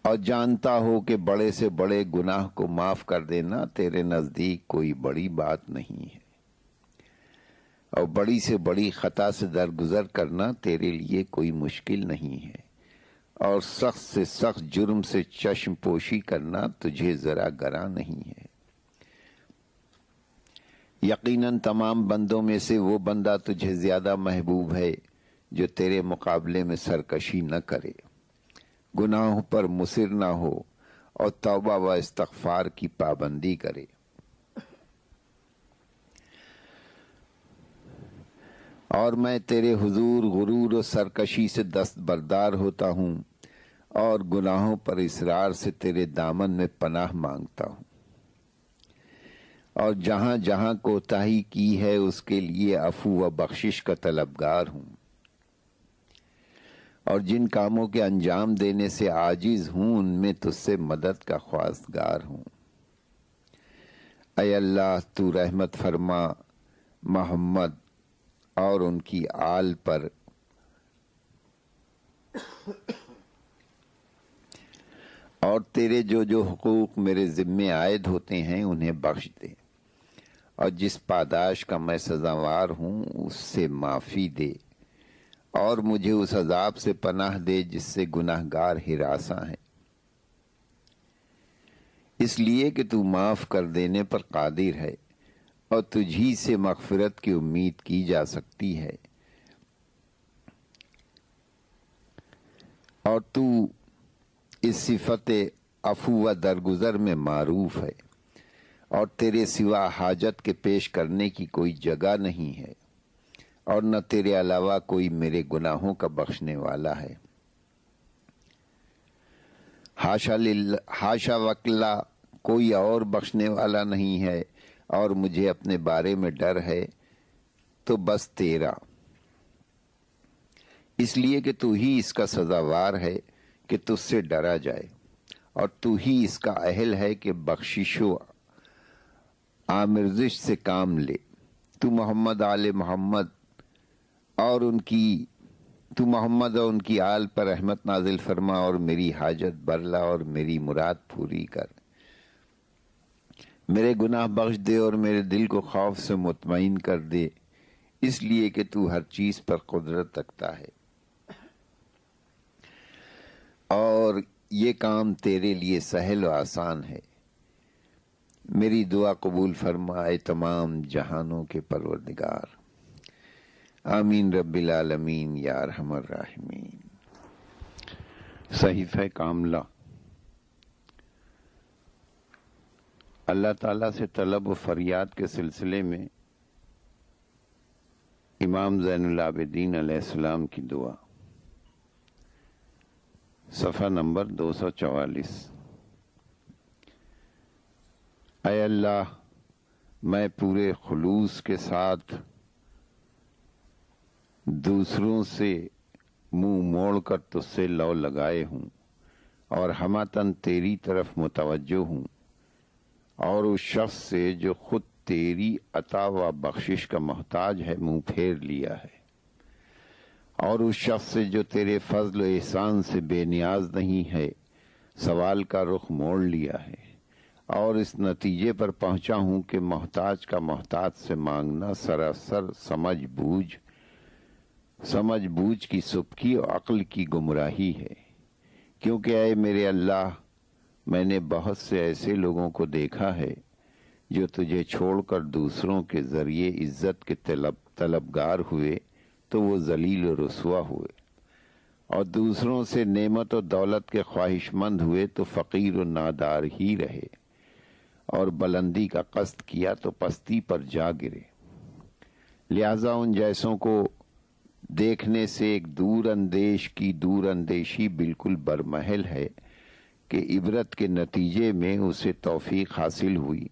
اور جانتا ہو کہ بڑے سے بڑے گناہ کو معاف کر دینا تیرے نزدیک کوئی بڑی بات نہیں ہے، اور بڑی سے بڑی خطا سے درگزر کرنا تیرے لیے کوئی مشکل نہیں ہے، اور سخت سے سخت جرم سے چشم پوشی کرنا تجھے ذرا گراں نہیں ہے، یقیناً تمام بندوں میں سے وہ بندہ تجھے زیادہ محبوب ہے جو تیرے مقابلے میں سرکشی نہ کرے، گناہوں پر مصر نہ ہو اور توبہ و استغفار کی پابندی کرے، اور میں تیرے حضور غرور و سرکشی سے دستبردار ہوتا ہوں اور گناہوں پر اصرار سے تیرے دامن میں پناہ مانگتا ہوں، اور جہاں جہاں کوتاہی کی ہے اس کے لیے عفو و بخشش کا طلبگار ہوں، اور جن کاموں کے انجام دینے سے عاجز ہوں ان میں تجھ سے مدد کا خواستگار ہوں، اے اللہ تو رحمت فرما محمد اور ان کی آل پر اور تیرے جو جو حقوق میرے ذمے عائد ہوتے ہیں انہیں بخش دے، اور جس پاداش کا میں سزاوار ہوں اس سے معافی دے، اور مجھے اس عذاب سے پناہ دے جس سے گناہگار ہراساں ہیں، اس لیے کہ تو معاف کر دینے پر قادر ہے اور تجھی سے مغفرت کی امید کی جا سکتی ہے، اور تو اس صفت عفو و درگزر میں معروف ہے، اور تیرے سوا حاجت کے پیش کرنے کی کوئی جگہ نہیں ہے، اور نہ تیرے علاوہ کوئی میرے گناہوں کا بخشنے والا ہے، حاشا وکلا کوئی اور بخشنے والا نہیں ہے، اور مجھے اپنے بارے میں ڈر ہے تو بس تیرا، اس لیے کہ تو ہی اس کا سزاوار ہے کہ تجھ سے ڈرا جائے، اور تو ہی اس کا اہل ہے کہ بخشش و آمرزش سے کام لے، تو محمد آل محمد اور ان کی تو محمد اور ان کی آل پر رحمت نازل فرما اور میری حاجت برلا اور میری مراد پوری کر. میرے گناہ بخش دے اور میرے دل کو خوف سے مطمئن کر دے، اس لیے کہ تو ہر چیز پر قدرت رکھتا ہے اور یہ کام تیرے لیے سہل و آسان ہے. میری دعا قبول فرما اے تمام جہانوں کے پروردگار. آمین رب العالمین یا ارحم الراحمین. صحیفہ کاملہ. اللہ تعالیٰ سے طلب و فریاد کے سلسلے میں امام زین العابدین علیہ السلام کی دعا، صفحہ نمبر 244. اے اللہ، میں پورے خلوص کے ساتھ دوسروں سے منہ موڑ کر تجھ سے لو لگائے ہوں اور ہمہ تیری طرف متوجہ ہوں، اور اس شخص سے جو خود تیری عطا و بخشش کا محتاج ہے منہ پھیر لیا ہے، اور اس شخص سے جو تیرے فضل و احسان سے بے نیاز نہیں ہے سوال کا رخ موڑ لیا ہے، اور اس نتیجے پر پہنچا ہوں کہ محتاج کا محتاج سے مانگنا سراسر سمجھ بوجھ کی سبکی اور عقل کی گمراہی ہے. کیونکہ اے میرے اللہ، میں نے بہت سے ایسے لوگوں کو دیکھا ہے جو تجھے چھوڑ کر دوسروں کے ذریعے عزت کے طلبگار ہوئے تو وہ ذلیل و رسوا ہوئے، اور دوسروں سے نعمت و دولت کے خواہش مند ہوئے تو فقیر و نادار ہی رہے، اور بلندی کا قصد کیا تو پستی پر جا گرے. لہذا ان جیسوں کو دیکھنے سے ایک دور اندیش کی دور اندیشی بالکل برمحل ہے کہ عبرت کے نتیجے میں اسے توفیق حاصل ہوئی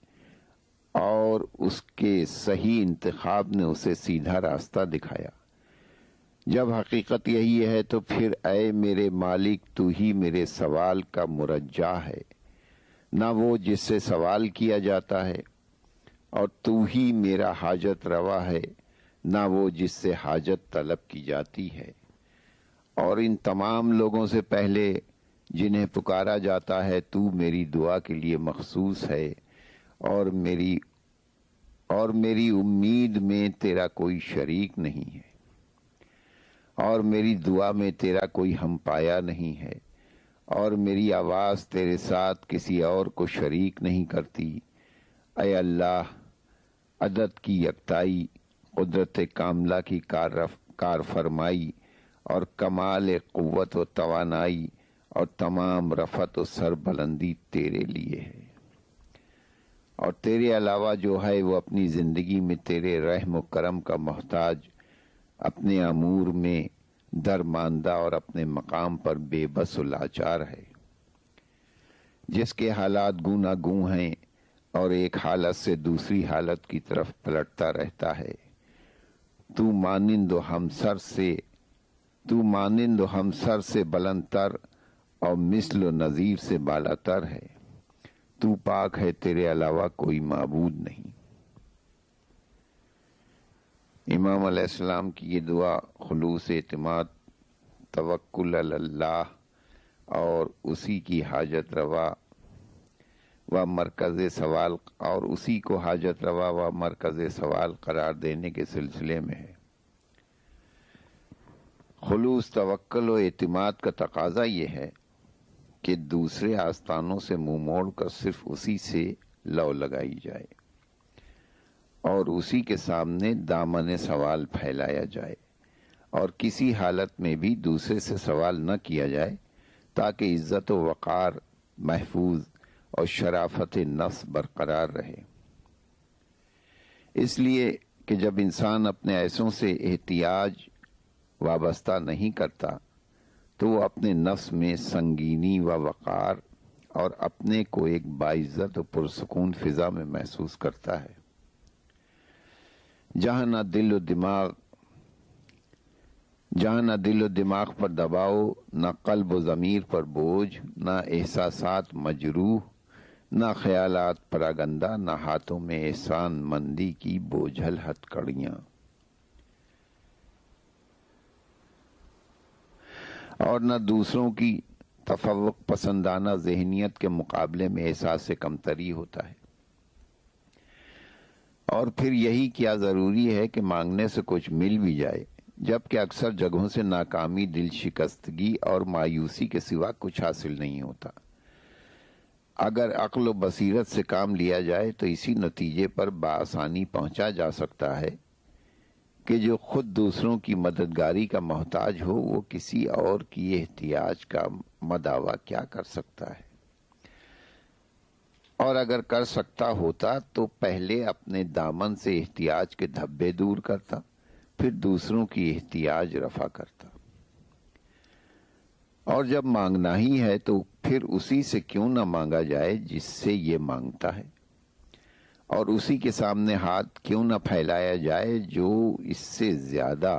اور اس کے صحیح انتخاب نے اسے سیدھا راستہ دکھایا. جب حقیقت یہی ہے تو پھر اے میرے مالک، تو ہی میرے سوال کا مرجع ہے، نہ وہ جس سے سوال کیا جاتا ہے، اور تو ہی میرا حاجت روا ہے، نہ وہ جس سے حاجت طلب کی جاتی ہے. اور ان تمام لوگوں سے پہلے جنہیں پکارا جاتا ہے تو میری دعا کے لیے مخصوص ہے، اور میری امید میں تیرا کوئی شریک نہیں ہے، اور میری دعا میں تیرا کوئی ہم پایا نہیں ہے، اور میری آواز تیرے ساتھ کسی اور کو شریک نہیں کرتی. اے اللہ، عدد کی یکتائی، قدرت کاملہ کی کار فرمائی اور کمال قوت و توانائی اور تمام رفعت و سر بلندی تیرے لیے ہے، اور تیرے علاوہ جو ہے وہ اپنی زندگی میں تیرے رحم و کرم کا محتاج، اپنے امور میں درماندہ اور اپنے مقام پر بے بس و لاچار ہے، جس کے حالات گوناگوں ہیں اور ایک حالت سے دوسری حالت کی طرف پلٹتا رہتا ہے. تو مانند و ہمسر سے بلند تر اور مثل و نظیر سے بالا تر ہے. تو پاک ہے، تیرے علاوہ کوئی معبود نہیں. امام علیہ السلام کی یہ دعا خلوص اعتماد، توکل علی اللہ اور اسی کی حاجت روا و مرکز سوال اور اسی کو حاجت روا و مرکز سوال قرار دینے کے سلسلے میں ہے. خلوص توکل و اعتماد کا تقاضا یہ ہے کہ دوسرے آستانوں سے منہ موڑ کر صرف اسی سے لو لگائی جائے اور اسی کے سامنے دامن سوال پھیلایا جائے، اور کسی حالت میں بھی دوسرے سے سوال نہ کیا جائے تاکہ عزت و وقار محفوظ اور شرافت نفس برقرار رہے. اس لیے کہ جب انسان اپنے ایسوں سے احتیاج وابستہ نہیں کرتا تو وہ اپنے نفس میں سنگینی و وقار اور اپنے کو ایک باعزت و پرسکون فضا میں محسوس کرتا ہے، جہاں نہ دل و دماغ پر دباؤ، نہ قلب و ضمیر پر بوجھ، نہ احساسات مجروح، نہ خیالات پراگندہ، نہ ہاتھوں میں احسان مندی کی بوجھل ہتھ کڑیاں. اور نہ دوسروں کی تفوق پسندانہ ذہنیت کے مقابلے میں احساس کمتری ہوتا ہے۔ اور پھر یہی کیا ضروری ہے کہ مانگنے سے کچھ مل بھی جائے، جبکہ اکثر جگہوں سے ناکامی، دل شکستگی اور مایوسی کے سوا کچھ حاصل نہیں ہوتا۔ اگر عقل و بصیرت سے کام لیا جائے تو اسی نتیجے پر بآسانی پہنچا جا سکتا ہے کہ جو خود دوسروں کی مددگاری کا محتاج ہو وہ کسی اور کی احتیاج کا مداوع کیا کر سکتا ہے، اور اگر کر سکتا ہوتا تو پہلے اپنے دامن سے احتیاج کے دھبے دور کرتا، پھر دوسروں کی احتیاج رفع کرتا۔ اور جب مانگنا ہی ہے تو پھر اسی سے کیوں نہ مانگا جائے جس سے یہ مانگتا ہے، اور اسی کے سامنے ہاتھ کیوں نہ پھیلایا جائے جو اس سے زیادہ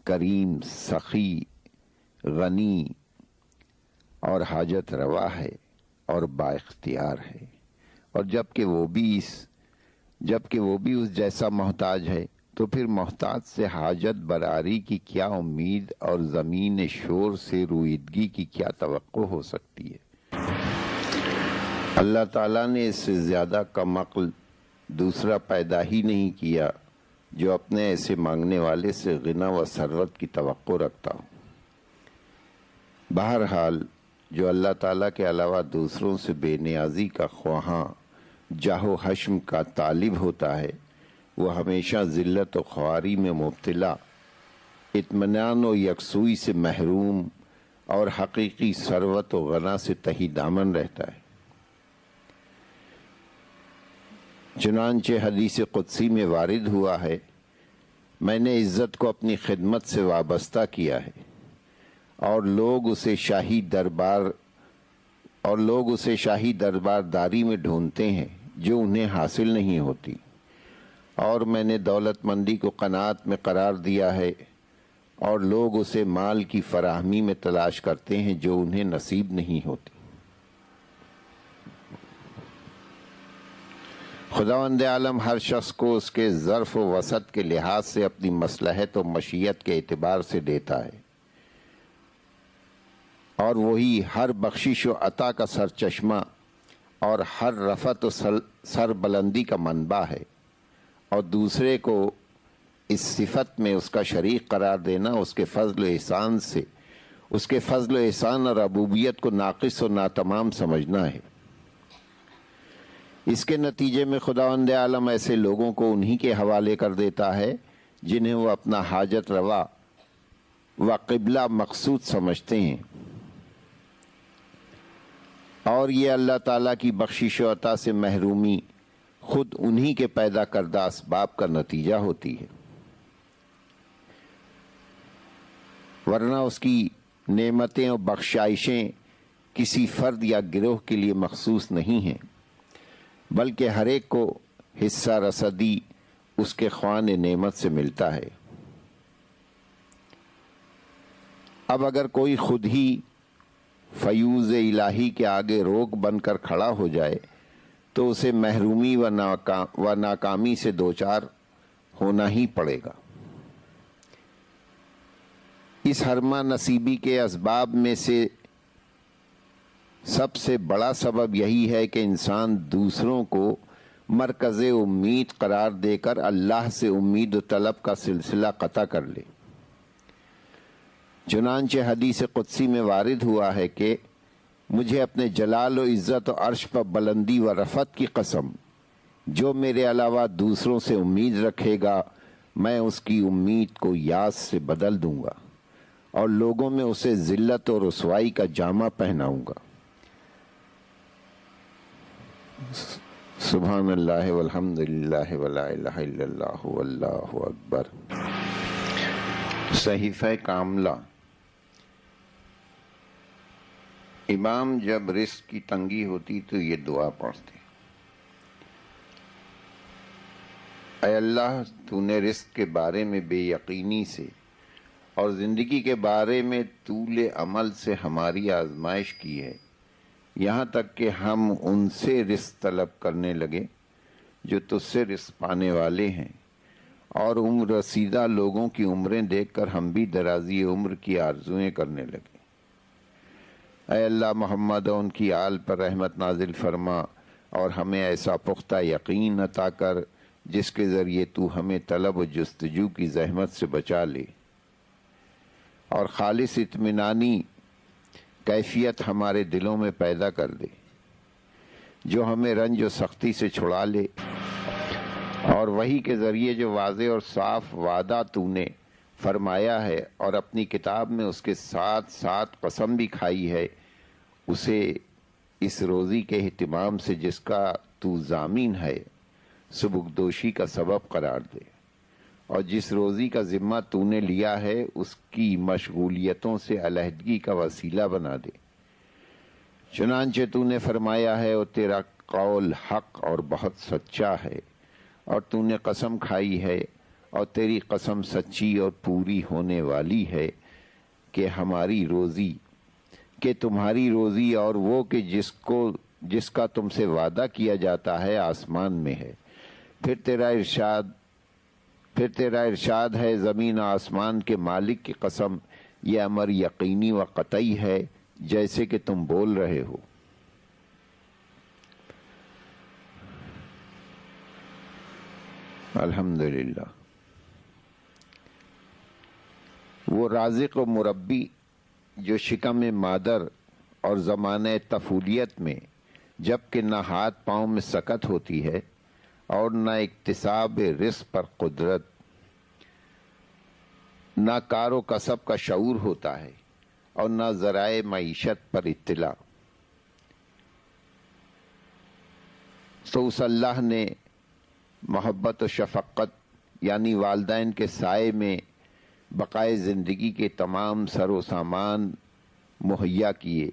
کریم، سخی، غنی اور حاجت روا ہے اور با اختیار ہے، اور جبکہ وہ بھی اس جیسا محتاج ہے، تو پھر محتاج سے حاجت براری کی کیا امید اور زمین شور سے رویدگی کی کیا توقع ہو سکتی ہے؟ اللہ تعالیٰ نے اس سے زیادہ کم عقل دوسرا پیدا ہی نہیں کیا جو اپنے ایسے مانگنے والے سے غنا و ثروت کی توقع رکھتا ہو۔ بہرحال جو اللہ تعالیٰ کے علاوہ دوسروں سے بے نیازی کا خواہاں، جاہ و حشم کا طالب ہوتا ہے، وہ ہمیشہ ذلت و خواری میں مبتلا، اطمینان و یکسوئی سے محروم اور حقیقی ثروت و غنا سے تہی دامن رہتا ہے۔ چنانچہ حدیث قدسی میں وارد ہوا ہے، میں نے عزت کو اپنی خدمت سے وابستہ کیا ہے، اور لوگ اسے شاہی دربار داری میں ڈھونڈتے ہیں جو انہیں حاصل نہیں ہوتی، اور میں نے دولت مندی کو قناعت میں قرار دیا ہے، اور لوگ اسے مال کی فراہمی میں تلاش کرتے ہیں جو انہیں نصیب نہیں ہوتی۔ خداوند عالم ہر شخص کو اس کے ظرف و وسعت کے لحاظ سے اپنی مصلحت و مشیت کے اعتبار سے دیتا ہے، اور وہی ہر بخشش و عطا کا سرچشمہ اور ہر رفعت و سربلندی کا منبع ہے، اور دوسرے کو اس صفت میں اس کا شریک قرار دینا اس کے فضل و احسان اور ربوبیت کو ناقص و ناتمام سمجھنا ہے۔ اس کے نتیجے میں خداوند عالم ایسے لوگوں کو انہی کے حوالے کر دیتا ہے جنہیں وہ اپنا حاجت روا و قبلہ مقصود سمجھتے ہیں، اور یہ اللہ تعالیٰ کی بخشش و عطا سے محرومی خود انہی کے پیدا کردہ اسباب کا نتیجہ ہوتی ہے، ورنہ اس کی نعمتیں اور بخشائشیں کسی فرد یا گروہ کے لیے مخصوص نہیں ہیں، بلکہ ہر ایک کو حصہ رسدی اس کے خوان نعمت سے ملتا ہے۔ اب اگر کوئی خود ہی فیوز الہی کے آگے روک بن کر کھڑا ہو جائے تو اسے محرومی و ناکامی سے دوچار ہونا ہی پڑے گا۔ اس ہرما نصیبی کے اسباب میں سے سب سے بڑا سبب یہی ہے کہ انسان دوسروں کو مرکز امید قرار دے کر اللہ سے امید و طلب کا سلسلہ قطع کر لے۔ چنانچہ حدیث قدسی میں وارد ہوا ہے کہ مجھے اپنے جلال و عزت و عرش پر بلندی و رفعت کی قسم، جو میرے علاوہ دوسروں سے امید رکھے گا میں اس کی امید کو یاس سے بدل دوں گا، اور لوگوں میں اسے ذلت و رسوائی کا جامہ پہناؤں گا۔ سبحان اللہ والحمد للہ ولا الہ الا اللہ واللہ اکبر۔ صحیفہ کاملہ۔ امام جب رزق کی تنگی ہوتی تو یہ دعا پڑھتے، اے اللہ تو نے رزق کے بارے میں بے یقینی سے اور زندگی کے بارے میں طول عمل سے ہماری آزمائش کی ہے، یہاں تک کہ ہم ان سے رزق طلب کرنے لگے جو تجھ سے رزق پانے والے ہیں، اور عمر رسیدہ لوگوں کی عمریں دیکھ کر ہم بھی درازی عمر کی آرزویں کرنے لگے۔ اے اللہ، محمد و ان کی آل پر رحمت نازل فرما اور ہمیں ایسا پختہ یقین عطا کر جس کے ذریعے تو ہمیں طلب و جستجو کی زحمت سے بچا لے، اور خالص اطمینانی کیفیت ہمارے دلوں میں پیدا کر دے جو ہمیں رنج و سختی سے چھڑا لے، اور وہی کے ذریعے جو واضح اور صاف وعدہ تو نے فرمایا ہے اور اپنی کتاب میں اس کے ساتھ ساتھ قسم بھی کھائی ہے، اسے اس روزی کے اہتمام سے جس کا تو ضامن ہے سبکدوشی کا سبب قرار دے، اور جس روزی کا ذمہ تو نے لیا ہے اس کی مشغولیتوں سے علیحدگی کا وسیلہ بنا دے۔ چنانچہ تو نے فرمایا ہے اور تیرا قول حق اور بہت سچا ہے، اور تو نے قسم کھائی ہے اور تیری قسم سچی اور پوری ہونے والی ہے کہ ہماری روزی، کہ تمہاری روزی اور وہ کہ جس کا تم سے وعدہ کیا جاتا ہے آسمان میں ہے۔ پھر تیرا ارشاد ہے، زمین و آسمان کے مالک کی قسم، یہ امر یقینی و قطعی ہے جیسے کہ تم بول رہے ہو۔ الحمدللہ، وہ رازق و مربی جو شکم مادر اور زمانہ طفولیت میں جبکہ نہ ہاتھ پاؤں میں سکت ہوتی ہے اور نہ اکتساب رزق پر قدرت، نہ کار و کسب کا شعور ہوتا ہے اور نہ ذرائع معیشت پر اطلاع، تو اس اللہ نے محبت و شفقت یعنی والدین کے سائے میں بقائے زندگی کے تمام سر و سامان مہیا کیے،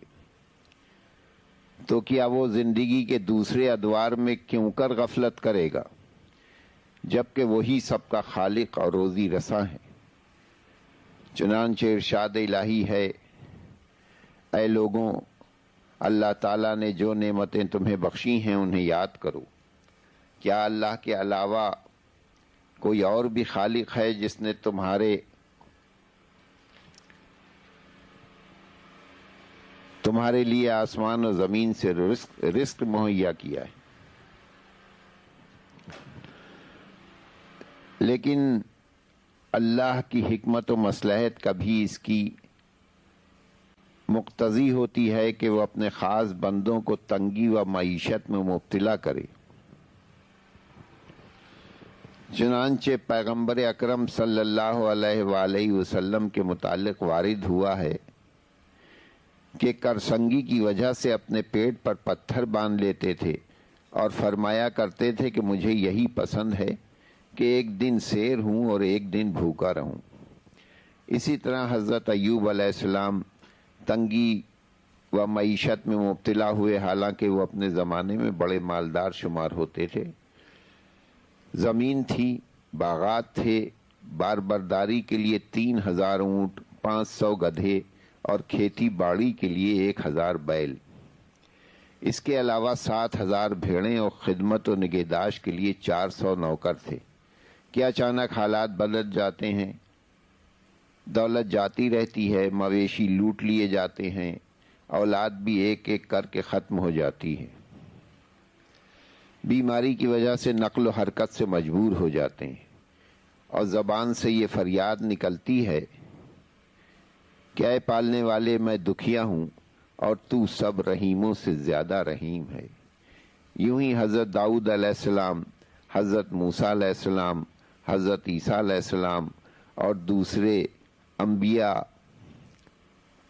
تو کیا وہ زندگی کے دوسرے ادوار میں کیوں کر غفلت کرے گا جبکہ وہی سب کا خالق اور روزی رساں ہے۔ چنانچہ ارشاد الہی ہے، اے لوگوں، اللہ تعالیٰ نے جو نعمتیں تمہیں بخشی ہیں انہیں یاد کرو۔ کیا اللہ کے علاوہ کوئی اور بھی خالق ہے جس نے تمہارے لیے آسمان و زمین سے رزق مہیا کیا ہے؟ لیکن اللہ کی حکمت و مصلحت کبھی اس کی مقتضی ہوتی ہے کہ وہ اپنے خاص بندوں کو تنگی و معیشت میں مبتلا کرے۔ چنانچہ پیغمبر اکرم صلی اللہ علیہ وآلہ وسلم کے متعلق وارد ہوا ہے کہ کرسنگی کی وجہ سے اپنے پیٹ پر پتھر باندھ لیتے تھے اور فرمایا کرتے تھے کہ مجھے یہی پسند ہے کہ ایک دن سیر ہوں اور ایک دن بھوکا رہوں۔ اسی طرح حضرت ایوب علیہ السلام تنگی و معیشت میں مبتلا ہوئے، حالانکہ وہ اپنے زمانے میں بڑے مالدار شمار ہوتے تھے۔ زمین تھی، باغات تھے، بار برداری کے لیے 3000 اونٹ، 500 گدھے اور کھیتی باڑی کے لیے 1000 بیل، اس کے علاوہ 7000 بھیڑیں اور خدمت و نگہداشت کے لیے 400 نوکر تھے کہ اچانک حالات بدل جاتے ہیں، دولت جاتی رہتی ہے، مویشی لوٹ لیے جاتے ہیں، اولاد بھی ایک ایک کر کے ختم ہو جاتی ہے، بیماری کی وجہ سے نقل و حرکت سے مجبور ہو جاتے ہیں، اور زبان سے یہ فریاد نکلتی ہے کہ اے پالنے والے، میں دکھیا ہوں اور تو سب رحیموں سے زیادہ رحیم ہے۔ یوں ہی حضرت داؤد علیہ السلام، حضرت موسیٰ علیہ السلام، حضرت عیسیٰ علیہ السلام اور دوسرے انبیاء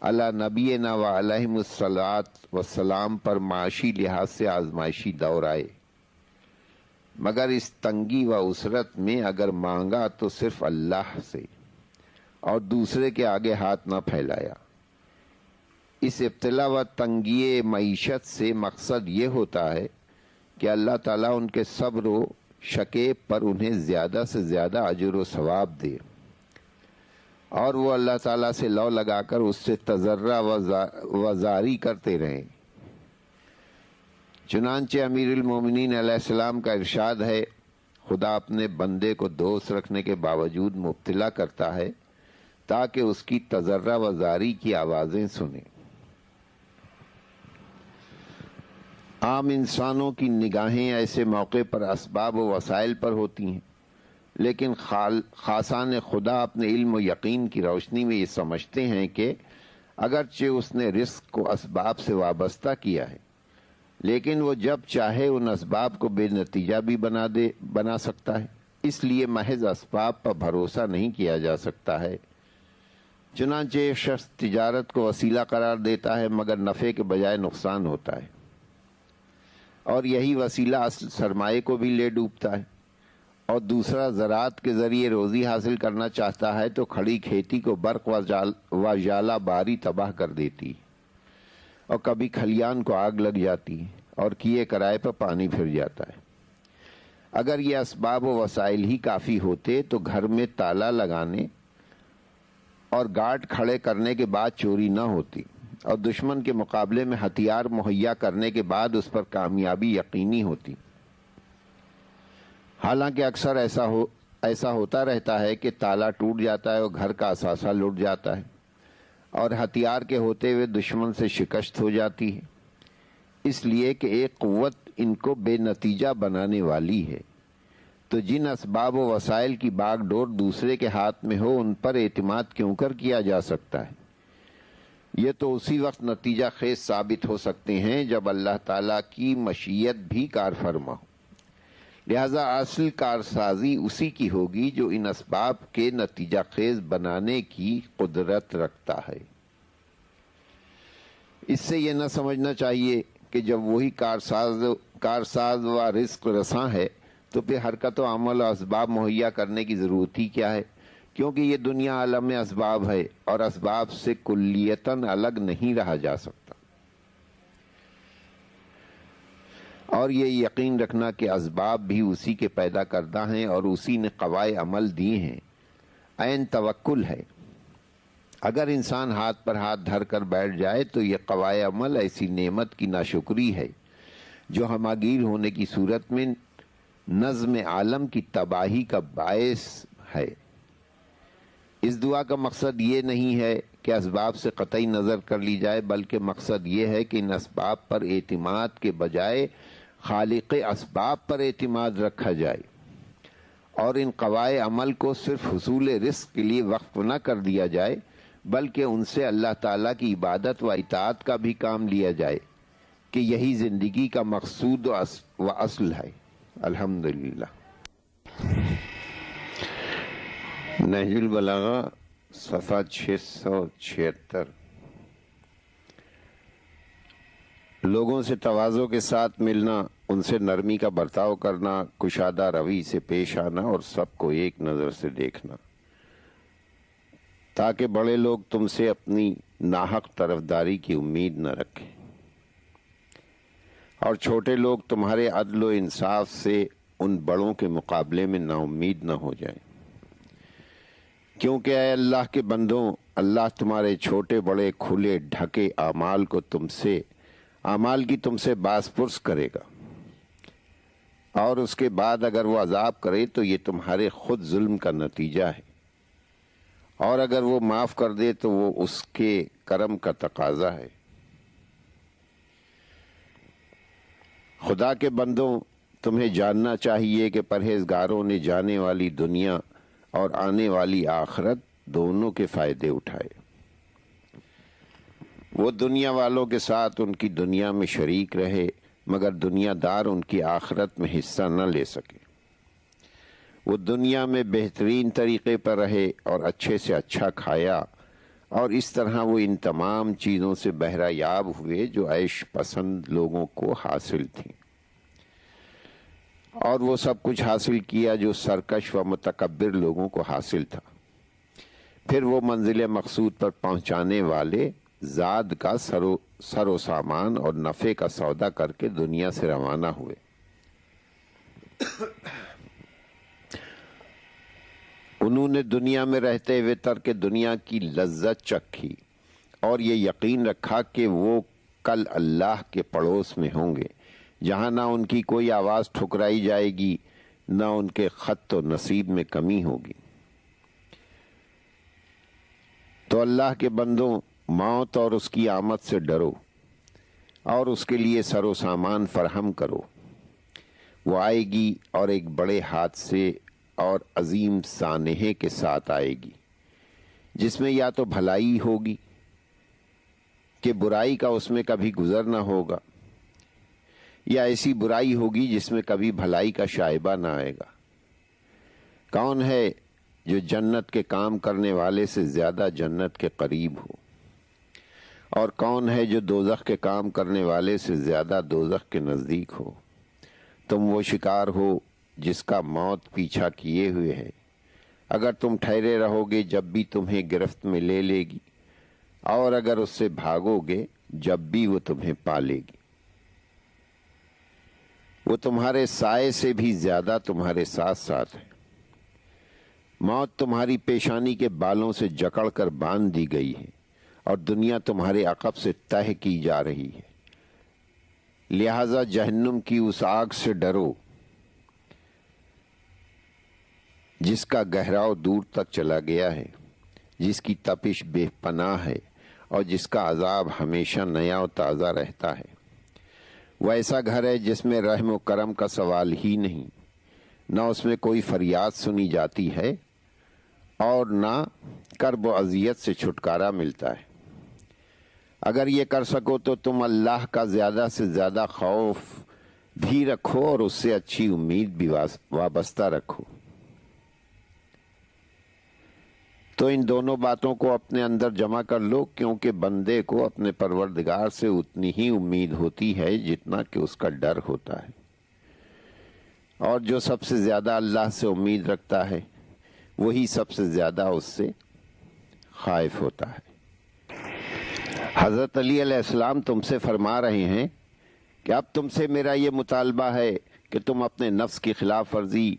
علی نبینا و علیہم الصلاۃ والسلام پر معاشی لحاظ سے آزمائشی دور آئے، مگر اس تنگی و اسرت میں اگر مانگا تو صرف اللہ سے اور دوسرے کے آگے ہاتھ نہ پھیلایا۔ اس ابتلا و تنگی معیشت سے مقصد یہ ہوتا ہے کہ اللہ تعالیٰ ان کے صبر و شکیب پر انہیں زیادہ سے زیادہ اجر و ثواب دے، اور وہ اللہ تعالیٰ سے لو لگا کر اس سے تضرع و زاری کرتے رہیں۔ چنانچہ امیر المومنین علیہ السلام کا ارشاد ہے، خدا اپنے بندے کو دوست رکھنے کے باوجود مبتلا کرتا ہے تاکہ اس کی تضرع و زاری کی آوازیں سنیں۔ عام انسانوں کی نگاہیں ایسے موقع پر اسباب و وسائل پر ہوتی ہیں، لیکن خاصان خدا اپنے علم و یقین کی روشنی میں یہ سمجھتے ہیں کہ اگرچہ اس نے رزق کو اسباب سے وابستہ کیا ہے، لیکن وہ جب چاہے ان اسباب کو بے نتیجہ بھی بنا سکتا ہے، اس لیے محض اسباب پر بھروسہ نہیں کیا جا سکتا ہے۔ چنانچہ ایک شخص تجارت کو وسیلہ قرار دیتا ہے مگر نفع کے بجائے نقصان ہوتا ہے، اور یہی وسیلہ اصل سرمایہ کو بھی لے ڈوبتا ہے، اور دوسرا زراعت کے ذریعے روزی حاصل کرنا چاہتا ہے تو کھڑی کھیتی کو برق و ژالہ باری تباہ کر دیتی ہے، اور کبھی کھلیان کو آگ لگ جاتی ہے اور کیے کرائے پر پانی پھر جاتا ہے۔ اگر یہ اسباب و وسائل ہی کافی ہوتے تو گھر میں تالا لگانے اور گارڈ کھڑے کرنے کے بعد چوری نہ ہوتی، اور دشمن کے مقابلے میں ہتھیار مہیا کرنے کے بعد اس پر کامیابی یقینی ہوتی۔ حالانکہ اکثر ایسا ہوتا رہتا ہے کہ تالا ٹوٹ جاتا ہے اور گھر کا اثاثہ لٹ جاتا ہے، اور ہتھیار کے ہوتے ہوئے دشمن سے شکست ہو جاتی ہے، اس لیے کہ ایک قوت ان کو بے نتیجہ بنانے والی ہے۔ تو جن اسباب و وسائل کی باغ ڈور دوسرے کے ہاتھ میں ہو ان پر اعتماد کیوں کر کیا جا سکتا ہے؟ یہ تو اسی وقت نتیجہ خیز ثابت ہو سکتے ہیں جب اللہ تعالیٰ کی مشیت بھی کار فرما ہو۔ لہذا اصل کارسازی اسی کی ہوگی جو ان اسباب کے نتیجہ خیز بنانے کی قدرت رکھتا ہے۔ اس سے یہ نہ سمجھنا چاہیے کہ جب وہی کارساز و رزق رساں ہے تو پھر حرکت و عمل و اسباب مہیا کرنے کی ضرورت ہی کیا ہے، کیونکہ یہ دنیا عالم اسباب ہے اور اسباب سے کلیتاً الگ نہیں رہا جا سکتا۔ اور یہ یقین رکھنا کہ اسباب بھی اسی کے پیدا کردہ ہیں اور اسی نے قوائے عمل دی ہیں، عین توکل ہے۔ اگر انسان ہاتھ پر ہاتھ دھر کر بیٹھ جائے تو یہ قوائے عمل ایسی نعمت کی ناشکری ہے جو ہماگیر ہونے کی صورت میں نظم عالم کی تباہی کا باعث ہے۔ اس دعا کا مقصد یہ نہیں ہے کہ اسباب سے قطعی نظر کر لی جائے، بلکہ مقصد یہ ہے کہ ان اسباب پر اعتماد کے بجائے خالق اسباب پر اعتماد رکھا جائے، اور ان قوائے عمل کو صرف حصول رزق کے لیے وقف نہ کر دیا جائے، بلکہ ان سے اللہ تعالیٰ کی عبادت و اطاعت کا بھی کام لیا جائے کہ یہی زندگی کا مقصود و اصل ہے۔ الحمدللہ۔ نہج البلاغہ صفحہ 676۔ لوگوں سے تواضع کے ساتھ ملنا، ان سے نرمی کا برتاؤ کرنا، کشادہ روی سے پیش آنا اور سب کو ایک نظر سے دیکھنا، تاکہ بڑے لوگ تم سے اپنی ناحق طرفداری کی امید نہ رکھیں اور چھوٹے لوگ تمہارے عدل و انصاف سے ان بڑوں کے مقابلے میں نا امید نہ ہو جائیں، کیونکہ اے اللہ کے بندوں، اللہ تمہارے چھوٹے بڑے کھلے ڈھکے اعمال کی تم سے باز پرس کرے گا، اور اس کے بعد اگر وہ عذاب کرے تو یہ تمہارے خود ظلم کا نتیجہ ہے، اور اگر وہ معاف کر دے تو وہ اس کے کرم کا تقاضا ہے۔ خدا کے بندوں، تمہیں جاننا چاہیے کہ پرہیزگاروں نے جانے والی دنیا اور آنے والی آخرت دونوں کے فائدے اٹھائے۔ وہ دنیا والوں کے ساتھ ان کی دنیا میں شریک رہے، مگر دنیا دار ان کی آخرت میں حصہ نہ لے سکے۔ وہ دنیا میں بہترین طریقے پر رہے اور اچھے سے اچھا کھایا، اور اس طرح وہ ان تمام چیزوں سے بہرہ یاب ہوئے جو عیش پسند لوگوں کو حاصل تھیں، اور وہ سب کچھ حاصل کیا جو سرکش و متکبر لوگوں کو حاصل تھا۔ پھر وہ منزل مقصود پر پہنچانے والے زاد کا سر و سامان اور نفع کا سودا کر کے دنیا سے روانہ ہوئے۔ انہوں نے دنیا میں رہتے ہوئے ترک دنیا کی لذت چکھی اور یہ یقین رکھا کہ وہ کل اللہ کے پڑوس میں ہوں گے، جہاں نہ ان کی کوئی آواز ٹھکرائی جائے گی، نہ ان کے خط و نصیب میں کمی ہوگی۔ تو اللہ کے بندوں، موت اور اس کی آمد سے ڈرو اور اس کے لیے سر و سامان فراہم کرو۔ وہ آئے گی اور ایک بڑے حادثے اور عظیم سانحے کے ساتھ آئے گی، جس میں یا تو بھلائی ہوگی کہ برائی کا اس میں کبھی گزر نہ ہوگا، یا ایسی برائی ہوگی جس میں کبھی بھلائی کا شائبہ نہ آئے گا۔ کون ہے جو جنت کے کام کرنے والے سے زیادہ جنت کے قریب ہو، اور کون ہے جو دوزخ کے کام کرنے والے سے زیادہ دوزخ کے نزدیک ہو؟ تم وہ شکار ہو جس کا موت پیچھا کیے ہوئے ہے۔ اگر تم ٹھہرے رہو گے جب بھی تمہیں گرفت میں لے لے گی، اور اگر اس سے بھاگو گے جب بھی وہ تمہیں پا لے گی۔ وہ تمہارے سائے سے بھی زیادہ تمہارے ساتھ ساتھ ہے۔ موت تمہاری پیشانی کے بالوں سے جکڑ کر باندھ دی گئی ہے، اور دنیا تمہارے عقب سے تہ کی جا رہی ہے۔ لہذا جہنم کی اس آگ سے ڈرو جس کا گہراؤ دور تک چلا گیا ہے، جس کی تپش بے پناہ ہے، اور جس کا عذاب ہمیشہ نیا و تازہ رہتا ہے۔ وہ ایسا گھر ہے جس میں رحم و کرم کا سوال ہی نہیں، نہ اس میں کوئی فریاد سنی جاتی ہے، اور نہ کرب و اذیت سے چھٹکارا ملتا ہے۔ اگر یہ کر سکو تو تم اللہ کا زیادہ سے زیادہ خوف بھی رکھو اور اس سے اچھی امید بھی وابستہ رکھو۔ تو ان دونوں باتوں کو اپنے اندر جمع کر لو، کیونکہ بندے کو اپنے پروردگار سے اتنی ہی امید ہوتی ہے جتنا کہ اس کا ڈر ہوتا ہے، اور جو سب سے زیادہ اللہ سے امید رکھتا ہے وہی سب سے زیادہ اس سے خائف ہوتا ہے۔ حضرت علی علیہ السلام تم سے فرما رہے ہیں کہ اب تم سے میرا یہ مطالبہ ہے کہ تم اپنے نفس کی خلاف ورزی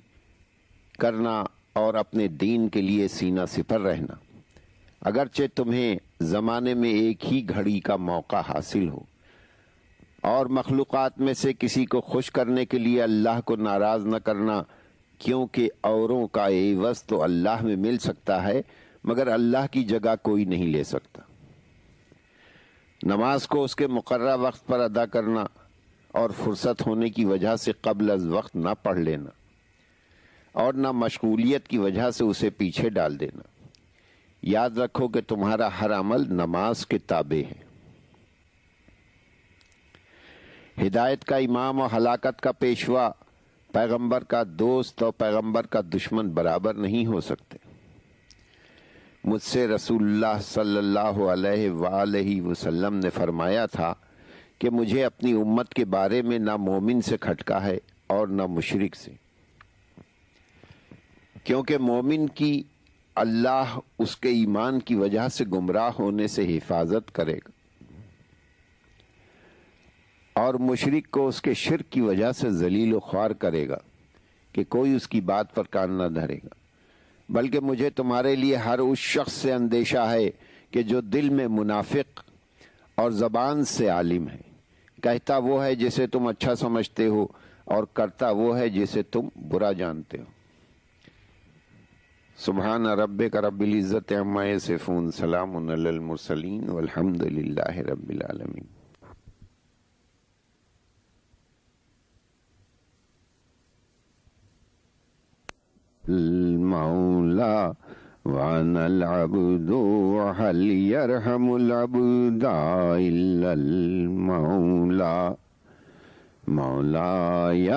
کرنا اور اپنے دین کے لیے سینہ سپر رہنا، اگرچہ تمہیں زمانے میں ایک ہی گھڑی کا موقع حاصل ہو، اور مخلوقات میں سے کسی کو خوش کرنے کے لیے اللہ کو ناراض نہ کرنا، کیونکہ اوروں کا عوض تو اللہ میں مل سکتا ہے مگر اللہ کی جگہ کوئی نہیں لے سکتا۔ نماز کو اس کے مقررہ وقت پر ادا کرنا، اور فرصت ہونے کی وجہ سے قبل از وقت نہ پڑھ لینا، اور نہ مشغولیت کی وجہ سے اسے پیچھے ڈال دینا۔ یاد رکھو کہ تمہارا ہر عمل نماز کے تابع ہے۔ ہدایت کا امام اور ہلاکت کا پیشوا پیغمبر کا دوست اور پیغمبر کا دشمن برابر نہیں ہو سکتے۔ مجھ سے رسول اللہ صلی اللہ علیہ وآلہ وسلم نے فرمایا تھا کہ مجھے اپنی امت کے بارے میں نہ مومن سے کھٹکا ہے اور نہ مشرک سے، کیونکہ مومن کی اللہ اس کے ایمان کی وجہ سے گمراہ ہونے سے حفاظت کرے گا، اور مشرک کو اس کے شرک کی وجہ سے ذلیل و خوار کرے گا کہ کوئی اس کی بات پر کان نہ دھرے گا۔ بلکہ مجھے تمہارے لیے ہر اس شخص سے اندیشہ ہے کہ جو دل میں منافق اور زبان سے عالم ہے، کہتا وہ ہے جسے تم اچھا سمجھتے ہو اور کرتا وہ ہے جسے تم برا جانتے ہو۔ سبحان ربک رب العزت عما یصفون، سلام علی المرسلین والحمد للہ رب العالمین۔ المولا وانا العبد وهل يرحم العبد الا المولى مولاي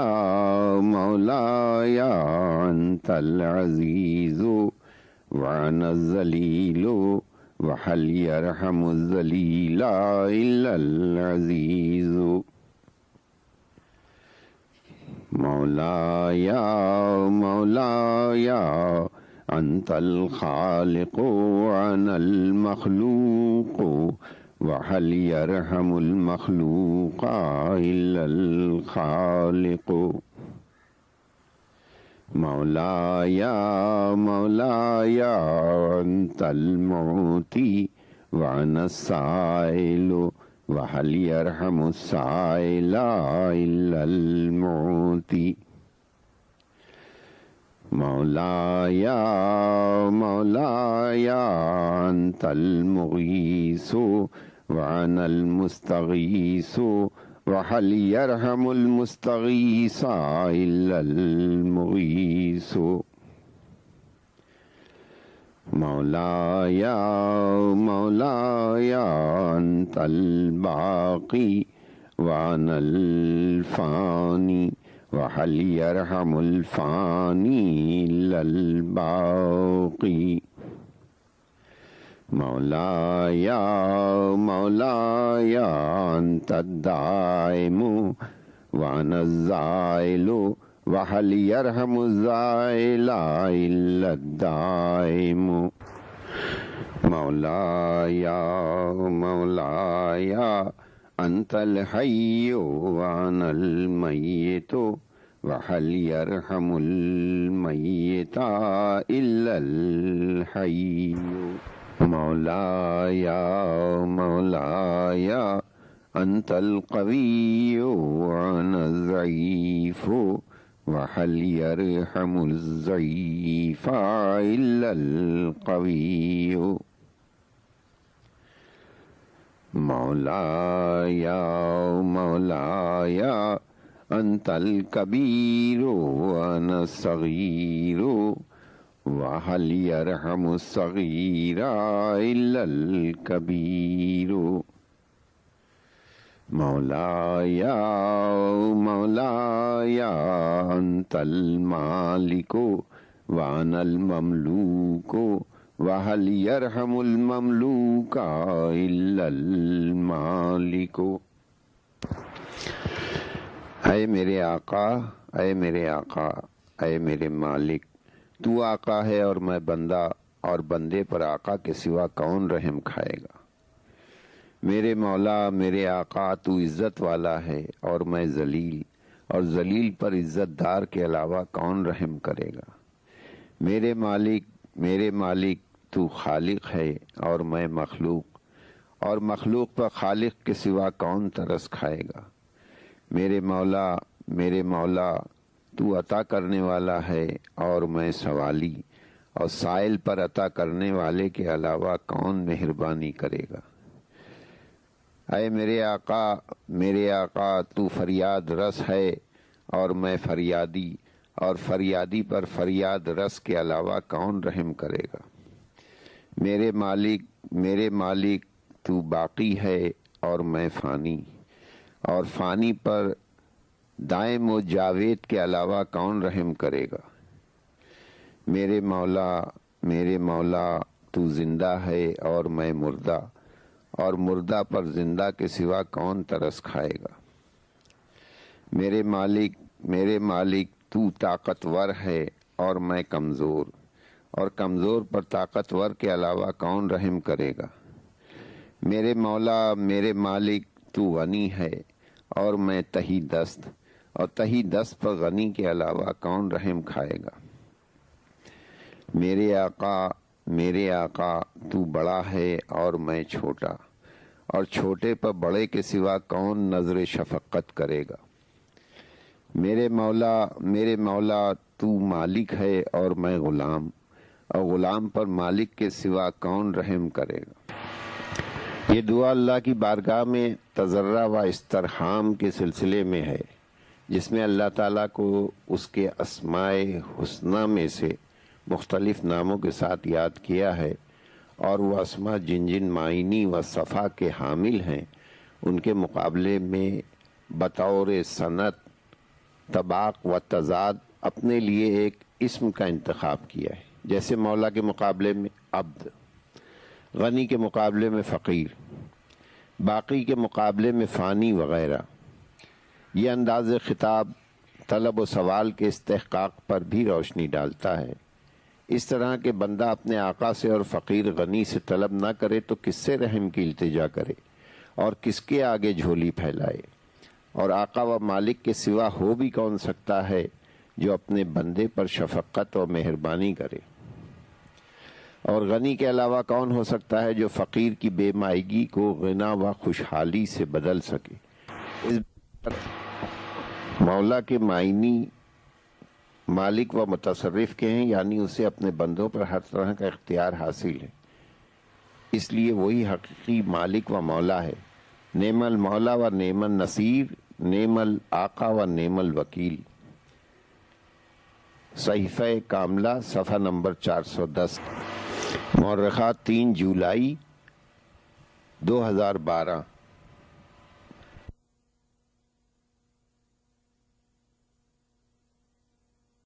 مولاي انت العزيز وانا الذليل وهل يرحم الذليل الا العزيز مولاي مولاي أنت الخالق وأنا المخلوق وهل يرحم المخلوق إلا الخالق مولاي مولاي أنت المعطي وأنا السائل وهل يرحم السائل إلا المعطي مولایا مولایا انت المغیث وانا المستغیث وهل يرحم المستغیث الا المغیث مولایا مولایا انت الباقی وانا الفانی وهل يرحم الفانی الا الباقی مولایا مولایا انت الدائم وانا الزائل وهل يرحم الزائل الا الدائم مولایا مولایا انت الحی وانا المیت وهل يرحم المیت الا الحی مولایا مولایا انت القوی وانا الضعیف وهل يرحم الضعیف الا القوی مولایا مولایا انت الکبیر وانا الصغیر وهل يرحم الصغیر الا الکبیر مولایا مولایا انت المالک وانا المملوک وهل يرحم المملوک الا المالک اے میرے آقا اے میرے آقا اے میرے مالک، تو آقا ہے اور میں بندہ، اور بندے پر آقا کے سوا کون رحم کھائے گا؟ میرے مولا میرے آقا، تو عزت والا ہے اور میں ذلیل، اور ذلیل پر عزت دار کے علاوہ کون رحم کرے گا؟ میرے مالک تو خالق ہے اور میں مخلوق، اور مخلوق پر خالق کے سوا کون ترس کھائے گا؟ میرے مولا تو عطا کرنے والا ہے اور میں سوالی، اور سائل پر عطا کرنے والے کے علاوہ کون مہربانی کرے گا؟ اے میرے آقا تو فریاد رس ہے اور میں فریادی، اور فریادی پر فریاد رس کے علاوہ کون رحم کرے گا؟ میرے مالک تو باقی ہے اور میں فانی، اور فانی پر دائم و جاوید کے علاوہ کون رحم کرے گا؟ میرے مولا تو زندہ ہے اور میں مردہ، اور مردہ پر زندہ کے سوا کون ترس کھائے گا؟ میرے مالک تو طاقتور ہے اور میں کمزور، اور کمزور پر طاقتور کے علاوہ کون رحم کرے گا؟ میرے مالک تو غنی ہے اور میں تہی دست، اور تہی دست پر غنی کے علاوہ کون رحم کھائے گا؟ میرے آقا تو بڑا ہے اور میں چھوٹا، اور چھوٹے پر بڑے کے سوا کون نظر شفقت کرے گا؟ میرے مولا تو مالک ہے اور میں غلام، اور غلام پر مالک کے سوا کون رحم کرے گا؟ یہ دعا اللہ کی بارگاہ میں تضرع و استرحام کے سلسلے میں ہے، جس میں اللہ تعالیٰ کو اس کے اسماء حسنہ میں سے مختلف ناموں کے ساتھ یاد کیا ہے، اور وہ اسماء جن جن معانی و صفا کے حامل ہیں ان کے مقابلے میں بطور صنعت، طباق و تضاد اپنے لیے ایک اسم کا انتخاب کیا ہے، جیسے مولا کے مقابلے میں عبد، غنی کے مقابلے میں فقیر، باقی کے مقابلے میں فانی وغیرہ۔ یہ انداز خطاب طلب و سوال کے استحقاق پر بھی روشنی ڈالتا ہے۔ اس طرح کہ بندہ اپنے آقا سے اور فقیر غنی سے طلب نہ کرے تو کس سے رحم کی التجا کرے اور کس کے آگے جھولی پھیلائے؟ اور آقا و مالک کے سوا ہو بھی کون سکتا ہے جو اپنے بندے پر شفقت و مہربانی کرے؟ اور غنی کے علاوہ کون ہو سکتا ہے جو فقیر کی بے مائگی کو غنا و خوشحالی سے بدل سکے؟ اس مولا کے مالک و متصرف کے ہیں، یعنی اسے اپنے بندوں پر ہر طرح کا اختیار حاصل ہے، اس لیے وہی حقیقی مالک و مولا ہے۔ نعم المولا و نعم النصیر، نعم الآقا و نعم الوکیل۔ صحیفہ کاملہ صفحہ نمبر 410۔ مورخہ 3 جولائی 2012۔